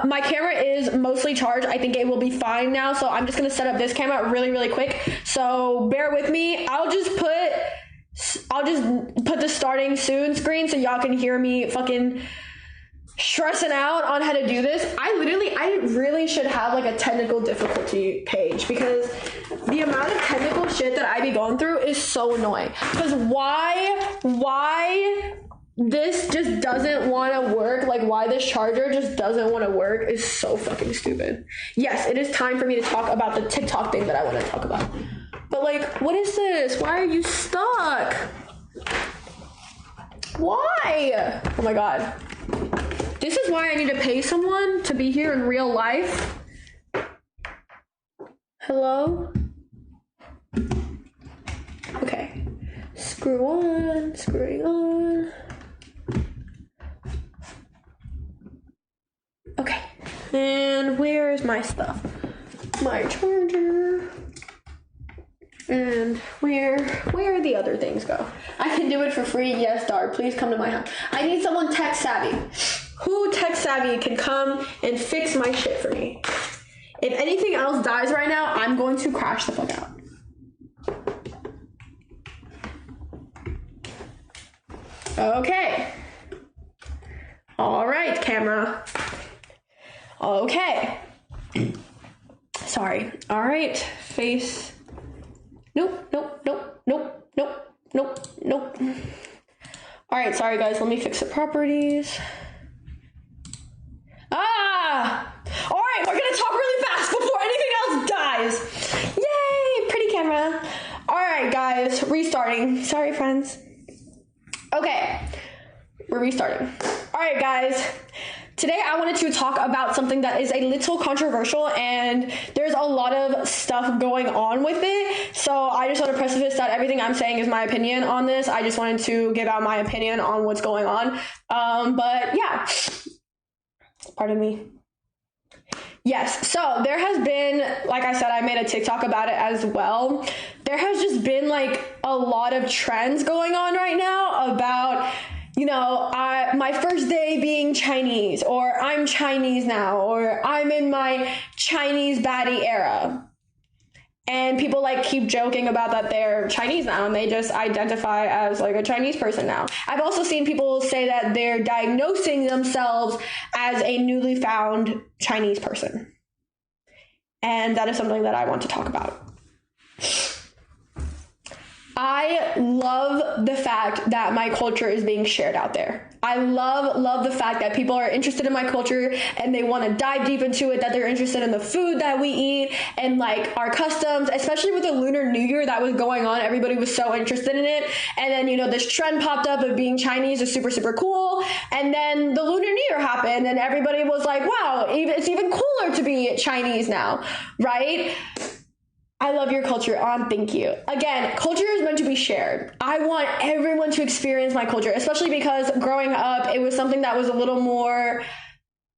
My camera is mostly charged. I think it will be fine now. So I'm just gonna set up this camera really quick. So bear with me. I'll just put the starting soon screen so y'all can hear me fucking stressing out on how to do this. I really should have like a technical difficulty page because the amount of technical shit that I be going through is so annoying. Because why this just doesn't want to work, like why this charger just doesn't want to work is so fucking stupid. Yes, it is time for me to talk about the TikTok thing that I want to talk about. But like, what is this? Why are you stuck? Why? Oh my god. This is why I need to pay someone to be here in real life. Hello? Okay. Screwing on. Okay. And where is my stuff? My charger. And where the other things go? I can do it for free. Yes, Dar, please come to my house. I need someone tech savvy. Who tech savvy can come and fix my shit for me? If anything else dies right now, I'm going to crash the fuck out. Okay. All right, camera. Okay. Sorry. All right, face. Nope. All right, sorry guys, let me fix the properties. All right, we're gonna talk really fast before anything else dies. Yay, pretty camera. All right, guys, restarting. Sorry, friends. Okay, we're restarting. All right, guys. Today I wanted to talk about something that is a little controversial and there's a lot of stuff going on with it. So I just want to preface that everything I'm saying is my opinion on this. I just wanted to give out my opinion on what's going on. But yeah, pardon me. Yes, so there has been, like I said, I made a TikTok about it as well. There has just been like a lot of trends going on right now about, you know, my first day being Chinese, or I'm Chinese now, or I'm in my Chinese baddie era. And people like keep joking about that they're Chinese now and they just identify as like a Chinese person now. I've also seen people say that they're diagnosing themselves as a newly found Chinese person. And that is something that I want to talk about. I love the fact that my culture is being shared out there. I love the fact that people are interested in my culture and they want to dive deep into it, that they're interested in the food that we eat and like our customs, especially with the Lunar New Year that was going on. Everybody was so interested in it. And then, you know, this trend popped up of being Chinese is super, super cool. And then the Lunar New Year happened and everybody was like, wow, it's even cooler to be Chinese now, right? I love your culture. Thank you. Again, culture is meant to be shared. I want everyone to experience my culture, especially because growing up, it was something that was a little more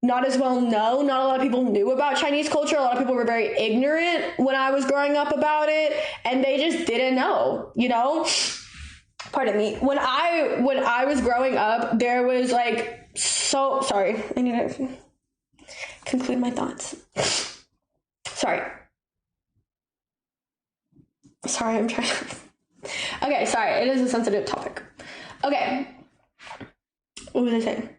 not as well known. Not a lot of people knew about Chinese culture. A lot of people were very ignorant when I was growing up about it, and they just didn't know, you know? Pardon me. When I was growing up, there was like, so, sorry, I need to conclude my thoughts. Sorry, I'm trying to... Okay, sorry, it is a sensitive topic. Okay. What was I saying?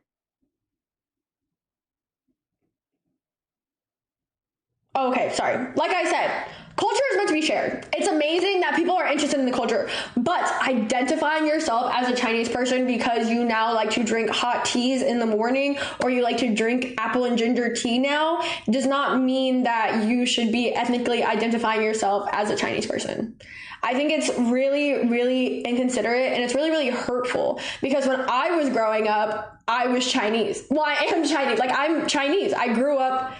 Okay, sorry. Like I said, culture is meant to be shared. It's amazing that people are interested in the culture, but identifying yourself as a Chinese person because you now like to drink hot teas in the morning or you like to drink apple and ginger tea now does not mean that you should be ethnically identifying yourself as a Chinese person. I think it's really, really inconsiderate and it's really, really hurtful because when I was growing up, I was Chinese. Well, I am Chinese. Like, I'm Chinese. I grew up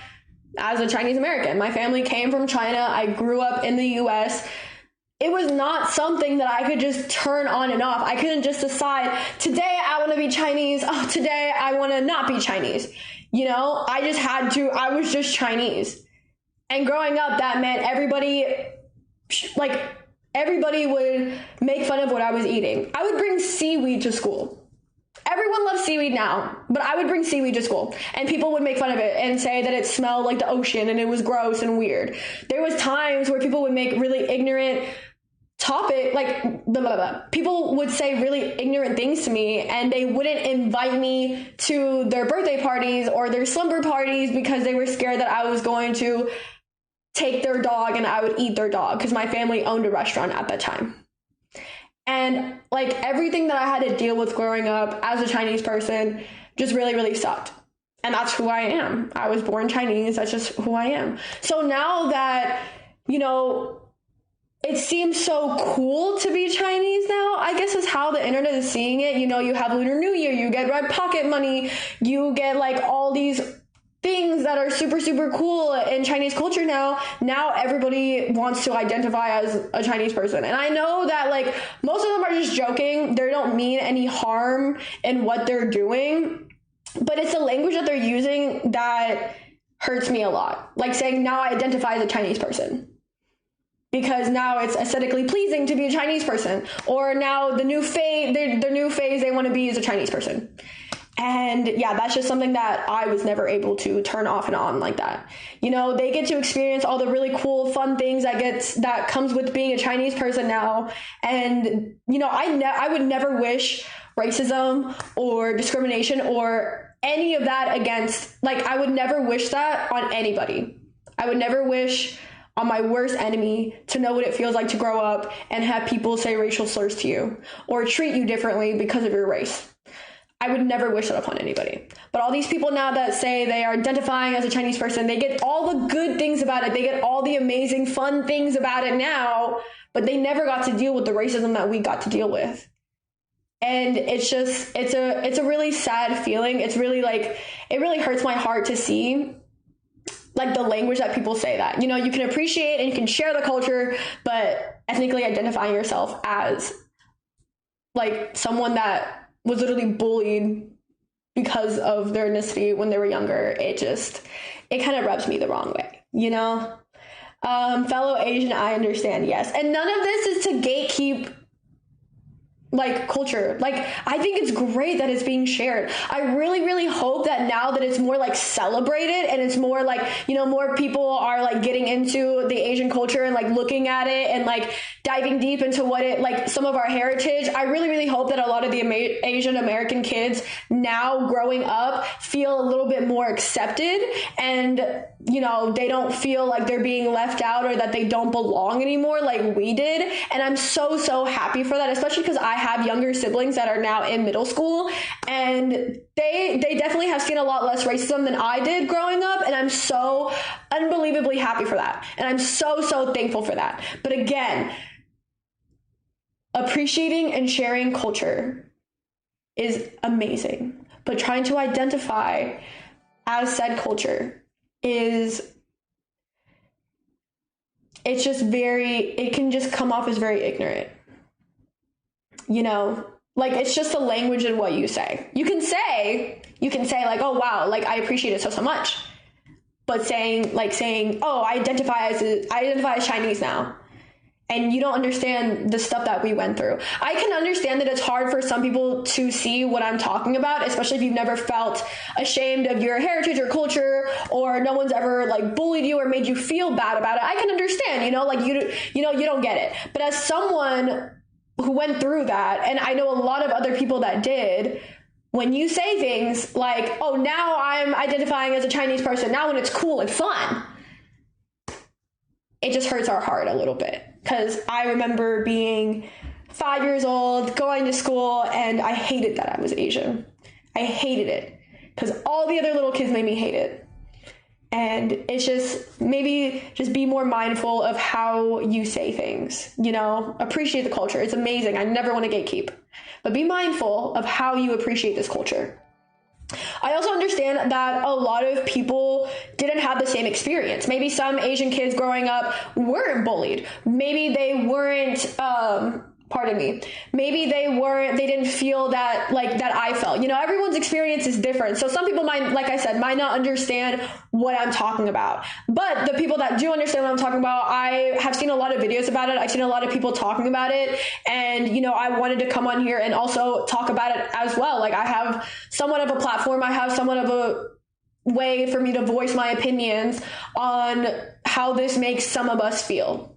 as a Chinese American. My family came from China. I grew up in the US. It was not something that I could just turn on and off. I couldn't just decide, today I want to be Chinese. Oh, today I want to not be Chinese. You know, I just had to, I was just Chinese. And growing up, that meant everybody would make fun of what I was eating. I would bring seaweed to school. Everyone loves seaweed now, but I would bring seaweed to school and people would make fun of it and say that it smelled like the ocean and it was gross and weird. There was times where people would make really ignorant people would say really ignorant things to me and they wouldn't invite me to their birthday parties or their slumber parties because they were scared that I was going to take their dog and I would eat their dog because my family owned a restaurant at that time. And like everything that I had to deal with growing up as a Chinese person just really, really sucked. And that's who I am. I was born Chinese. That's just who I am. So now that, you know, it seems so cool to be Chinese now, I guess is how the internet is seeing it. You know, you have Lunar New Year, you get red pocket money, you get like all these things that are super, super cool in Chinese culture now. Now everybody wants to identify as a Chinese person. And I know that like most of them are just joking. They don't mean any harm in what they're doing, but it's the language that they're using that hurts me a lot. Like saying now I identify as a Chinese person because now it's aesthetically pleasing to be a Chinese person, or now the new phase, the new phase they want to be is a Chinese person. And yeah, that's just something that I was never able to turn off and on like that. You know, they get to experience all the really cool, fun things that comes with being a Chinese person now. And, you know, I would never wish racism or discrimination or any of that against, like, I would never wish that on anybody. I would never wish on my worst enemy to know what it feels like to grow up and have people say racial slurs to you or treat you differently because of your race. I would never wish that upon anybody. But all these people now that say they are identifying as a Chinese person, they get all the good things about it. They get all the amazing, fun things about it now, but they never got to deal with the racism that we got to deal with. And it's just, it's a really sad feeling. It's really like, it really hurts my heart to see like the language that people say that, you know, you can appreciate and you can share the culture, but ethnically identifying yourself as like someone that was literally bullied because of their ethnicity when they were younger, it kind of rubs me the wrong way, you know? Fellow Asian, I understand, yes. And none of this is to gatekeep like culture. Like, I think it's great that it's being shared. I really, really hope that now that it's more like celebrated and it's more like, you know, more people are like getting into the Asian culture and like looking at it and like diving deep into what it, like some of our heritage. I really, really hope that a lot of the Asian American kids now growing up feel a little bit more accepted, and, you know, they don't feel like they're being left out or that they don't belong anymore like we did. And I'm so, so happy for that, especially because I have younger siblings that are now in middle school, and they definitely have seen a lot less racism than I did growing up, and I'm so unbelievably happy for that, and I'm so, so thankful for that. But again, appreciating and sharing culture is amazing, but trying to identify as said culture is, it's just very, it can just come off as very ignorant. You know, like, it's just the language and what you say. You can say like, oh wow, like I appreciate it so much. But saying, oh, I identify as Chinese now, and you don't understand the stuff that we went through. I can understand that it's hard for some people to see what I'm talking about, especially if you've never felt ashamed of your heritage or culture, or no one's ever like bullied you or made you feel bad about it. I can understand, you know, like you don't get it. But as someone who went through that, and I know a lot of other people that did, when you say things like, oh, now I'm identifying as a Chinese person, now when it's cool and fun, it just hurts our heart a little bit. Because I remember being 5 years old, going to school, and I hated that I was Asian. I hated it because all the other little kids made me hate it. And it's just, maybe just be more mindful of how you say things, you know, appreciate the culture. It's amazing. I never want to gatekeep, but be mindful of how you appreciate this culture. I also understand that a lot of people didn't have the same experience. Maybe some Asian kids growing up weren't bullied. Maybe they weren't, maybe they didn't feel that, like, that I felt. You know, everyone's experience is different. So some people might, like I said, might not understand what I'm talking about. But the people that do understand what I'm talking about, I have seen a lot of videos about it. I've seen a lot of people talking about it. And, you know, I wanted to come on here and also talk about it as well. Like, I have somewhat of a platform. I have somewhat of a way for me to voice my opinions on how this makes some of us feel.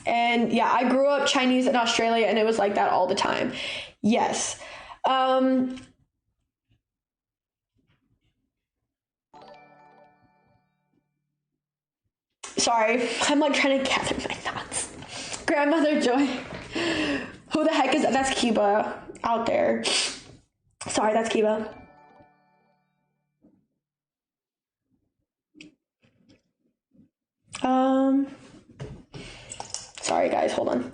And yeah, I grew up Chinese in Australia, and it was like that all the time. Yes. Sorry, I'm like trying to gather my thoughts. Grandmother Joy. Who the heck is that? That's Kiba out there. Sorry, that's Kiba. Sorry guys, hold on.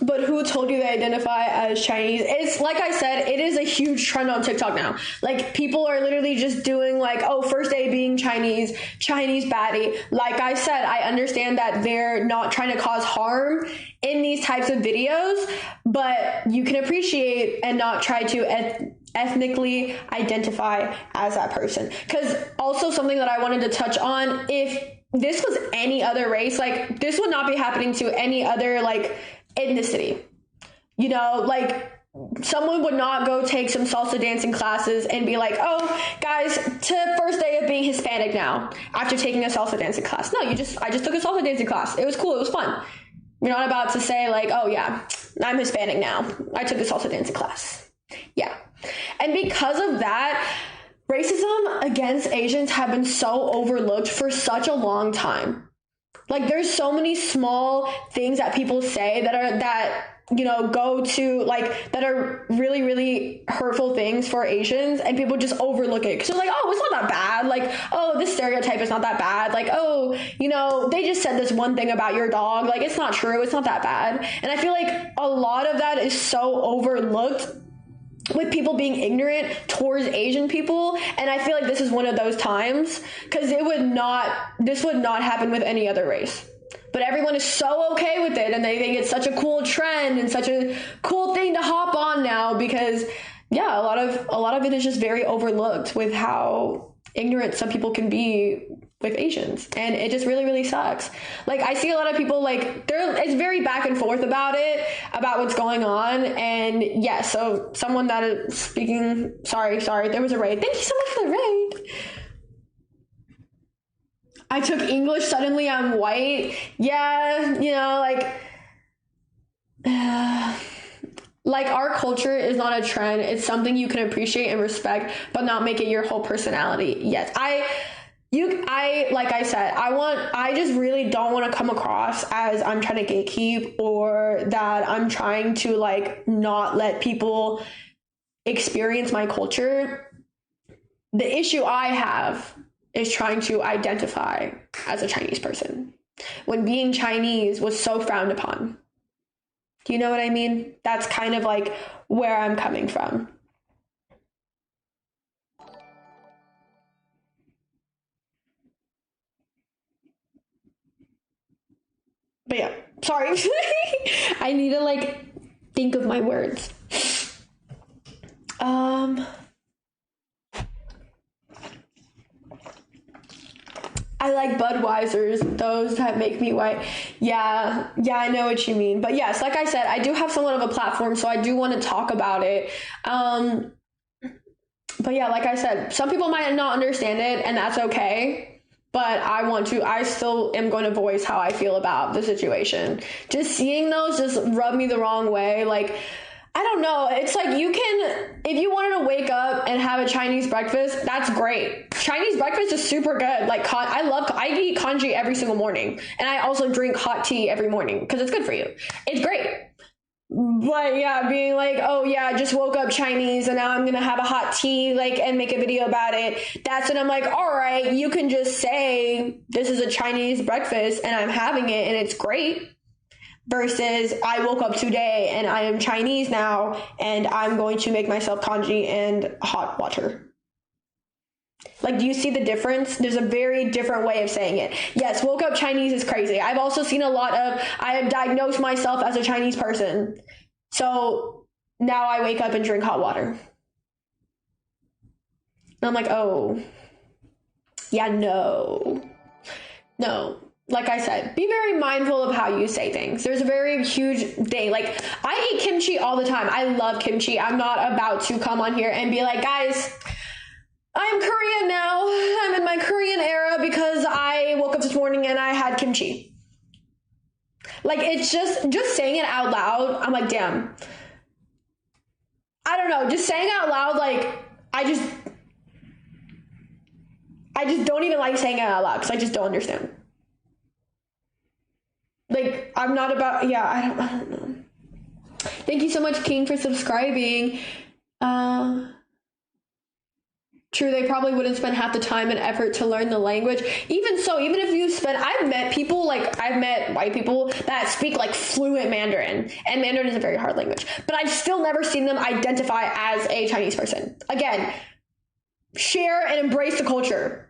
But who told you they identify as Chinese? It's like I said, it is a huge trend on TikTok now. Like, people are literally just doing like, oh, first day being Chinese baddie. Like I said, I understand that they're not trying to cause harm in these types of videos, but you can appreciate and not try to ethnically identify as that person. Because also something that I wanted to touch on, if this was any other race, like, this would not be happening to any other like ethnicity. You know, like, someone would not go take some salsa dancing classes and be like, oh guys, to first day of being Hispanic now after taking a salsa dancing class. No, I just took a salsa dancing class. It was cool. It was fun. You're not about to say like, oh yeah, I'm Hispanic now, I took a salsa dancing class. Yeah. And because of that, racism against Asians have been so overlooked for such a long time. Like, there's so many small things that people say that you know, go to like, that are really, really hurtful things for Asians, and people just overlook it because they're like, oh, it's not that bad. Like, oh, this stereotype is not that bad. Like, oh, you know, they just said this one thing about your dog. Like, it's not true. It's not that bad. And I feel like a lot of that is so overlooked with people being ignorant towards Asian people. And I feel like this is one of those times, because this would not happen with any other race. But everyone is so okay with it, and they think it's such a cool trend and such a cool thing to hop on now, because yeah, a lot of it is just very overlooked with how ignorant some people can be with Asians, and it just really, really sucks. Like, I see a lot of people, like, it's very back and forth about what's going on. And yes, so someone that is speaking, sorry, there was a raid. Thank you so much for the raid. I took English, suddenly I'm white. Yeah, you know, like our culture is not a trend. It's something you can appreciate and respect, but not make it your whole personality. Yes, like I said, I just really don't want to come across as I'm trying to gatekeep, or that I'm trying to like not let people experience my culture. The issue I have is trying to identify as a Chinese person when being Chinese was so frowned upon. Do you know what I mean? That's kind of like where I'm coming from. But yeah, sorry. I need to like think of my words. I like Budweisers, those that make me white. Yeah, I know what you mean. But yes, like I said, I do have somewhat of a platform, so I do want to talk about it. But yeah, like I said, some people might not understand it, and that's okay. But I still am going to voice how I feel about the situation. Just seeing those just rub me the wrong way. Like, I don't know. It's like if you wanted to wake up and have a Chinese breakfast, that's great. Chinese breakfast is super good. Like, I eat congee every single morning. And I also drink hot tea every morning because it's good for you. It's great. But yeah, being like, oh yeah, I just woke up Chinese and now I'm going to have a hot tea, like, and make a video about it. That's when I'm like, all right, you can just say this is a Chinese breakfast and I'm having it and it's great. Versus I woke up today and I am Chinese now and I'm going to make myself congee and hot water. Like, do you see the difference? There's a very different way of saying it. Yes, woke up Chinese is crazy. I've also seen I have diagnosed myself as a Chinese person. So now I wake up and drink hot water. And I'm like, oh, yeah, no. Like I said, be very mindful of how you say things. There's a very huge thing. Like, I eat kimchi all the time. I love kimchi. I'm not about to come on here and be like, guys, I'm Korean now. I'm in my Korean era because I woke up this morning and I had kimchi. Like, it's just saying it out loud. I'm like, damn. I don't know. Just saying it out loud, like, I just don't even like saying it out loud because I just don't understand. Like, I'm not about, yeah, I don't know. Thank you so much, King, for subscribing. True, they probably wouldn't spend half the time and effort to learn the language. Even so, even if you spend, I've met white people that speak like fluent Mandarin, and Mandarin is a very hard language, but I've still never seen them identify as a Chinese person. Again, share and embrace the culture.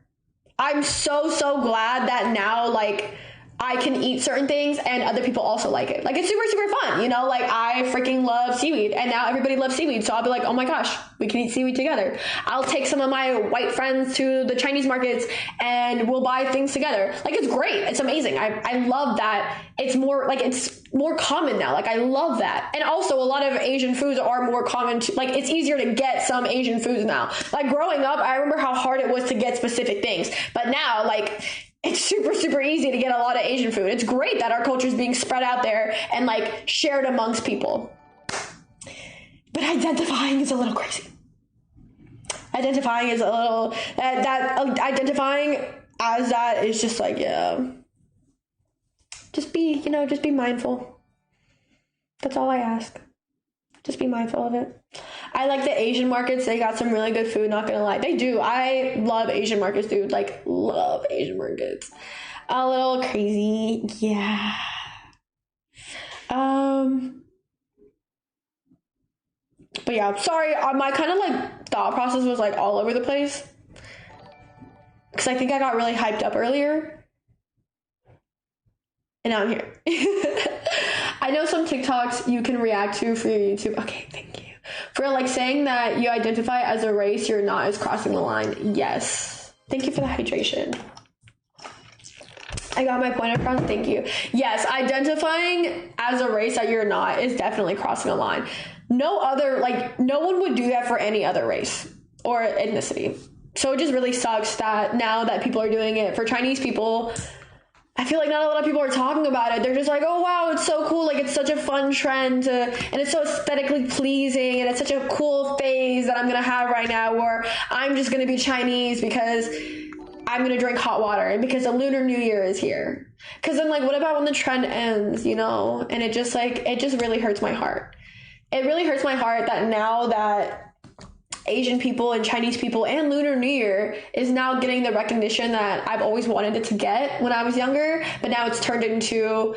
I'm so glad that now, like, I can eat certain things and other people also like it. Like, it's super, super fun, you know? Like, I freaking love seaweed and now everybody loves seaweed. So I'll be like, oh my gosh, we can eat seaweed together. I'll take some of my white friends to the Chinese markets and we'll buy things together. Like, it's great. It's amazing. I love that. It's more common now. Like, I love that. And also a lot of Asian foods are more common like, it's easier to get some Asian foods now. Like, growing up, I remember how hard it was to get specific things. But now, like, it's super, super easy to get a lot of Asian food. It's great that our culture is being spread out there and like shared amongst people. But identifying is a little crazy. Identifying as that is just like, yeah. Just be mindful. That's all I ask. Just be mindful of it. I like the Asian markets. They got some really good food, not gonna lie. They do. I love Asian markets, dude. Like, love Asian markets. A little crazy. Yeah. But yeah, sorry. My kind of like thought process was like all over the place. Because I think I got really hyped up earlier. And now I'm here. I know some TikToks you can react to for your YouTube. Okay, thank you. For like saying that you identify as a race, you're not as crossing the line. Yes. Thank you for the hydration. I got my point across. Thank you. Yes, identifying as a race that you're not is definitely crossing a line. No one would do that for any other race or ethnicity. So it just really sucks that now that people are doing it for Chinese people, I feel like not a lot of people are talking about it. They're just like, oh, wow, it's so cool. Like, it's such a fun trend and it's so aesthetically pleasing. And it's such a cool phase that I'm going to have right now where I'm just going to be Chinese because I'm going to drink hot water and because the Lunar New Year is here. Because then, like, what about when the trend ends, you know? And it just really hurts my heart. It really hurts my heart that now that Asian people and Chinese people and Lunar New Year is now getting the recognition that I've always wanted it to get when I was younger, but now it's turned into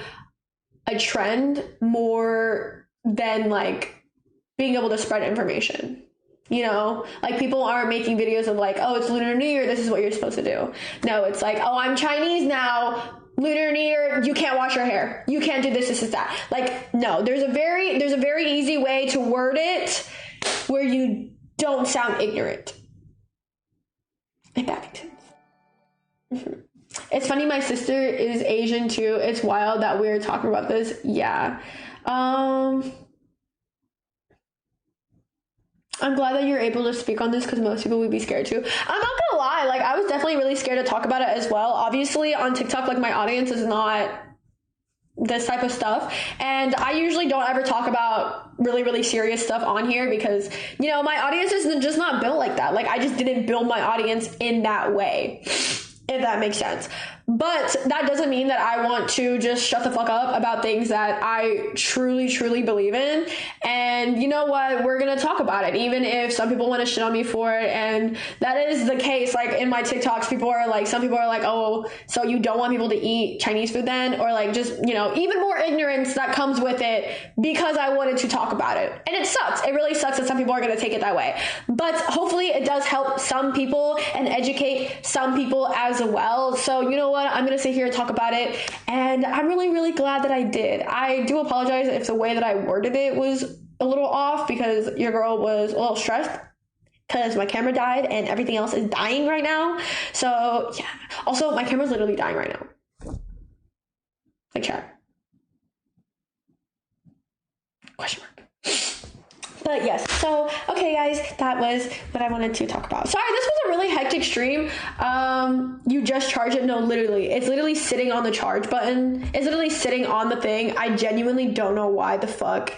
a trend more than, like, being able to spread information. You know, like, people aren't making videos of like, oh, it's Lunar New Year, this is what you're supposed to do. No, it's like, oh, I'm Chinese now, Lunar New Year, you can't wash your hair, you can't do this is that. Like, no, there's a very easy way to word it where you don't sound ignorant, if that makes sense. Mm-hmm. It's funny, my sister is Asian too. It's wild that we're talking about this. Yeah. I'm glad that you're able to speak on this because most people would be scared too. I'm not gonna lie, like, I was definitely really scared to talk about it as well. Obviously on TikTok, like, my audience is not this type of stuff, and I usually don't ever talk about really, really serious stuff on here because, you know, my audience is just not built like that. Like, I just didn't build my audience in that way, if that makes sense. But that doesn't mean that I want to just shut the fuck up about things that I truly, truly believe in. And you know what? We're going to talk about it, even if some people want to shit on me for it. And that is the case. Like, in my TikToks, some people are like, oh, so you don't want people to eat Chinese food then? Or like, just, you know, even more ignorance that comes with it because I wanted to talk about it. And it sucks. It really sucks that some people are going to take it that way. But hopefully it does help some people and educate some people as well. So you know what? I'm going to sit here and talk about it. And I'm really, really glad that I did. I do apologize if the way that I worded it was a little off because your girl was a little stressed because my camera died and everything else is dying right now. So yeah. Also, my camera's literally dying right now. Like, chat. Question mark. But yes, so okay guys, that was what I wanted to talk about. Sorry, this was a really hectic stream. You just charge it. No, literally, it's literally sitting on the charge button. It's literally sitting on the thing. I genuinely don't know why the fuck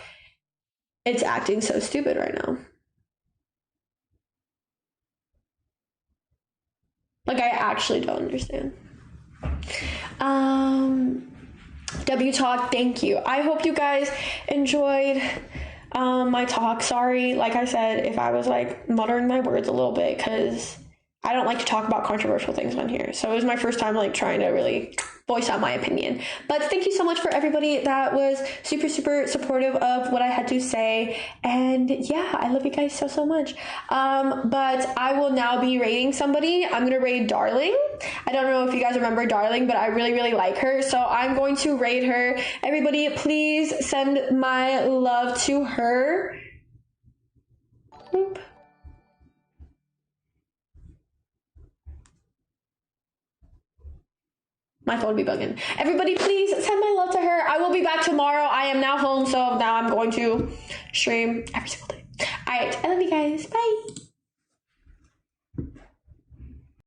it's acting so stupid right now. Like, I actually don't understand. W Talk, thank you. I hope you guys enjoyed my talk. Sorry, like I said, if I was like muttering my words a little bit, because I don't like to talk about controversial things on here. So it was my first time like trying to really voice out my opinion. But thank you so much for everybody that was super, super supportive of what I had to say. And yeah, I love you guys so, so much. But I will now be rating somebody. I'm going to rate Darling. I don't know if you guys remember Darling, but I really, really like her. So I'm going to rate her. Everybody, please send my love to her. Boop. My phone will be bugging. Everybody, please send my love to her. I will be back tomorrow. I am now home, so now I'm going to stream every single day. All right, I love you guys. Bye.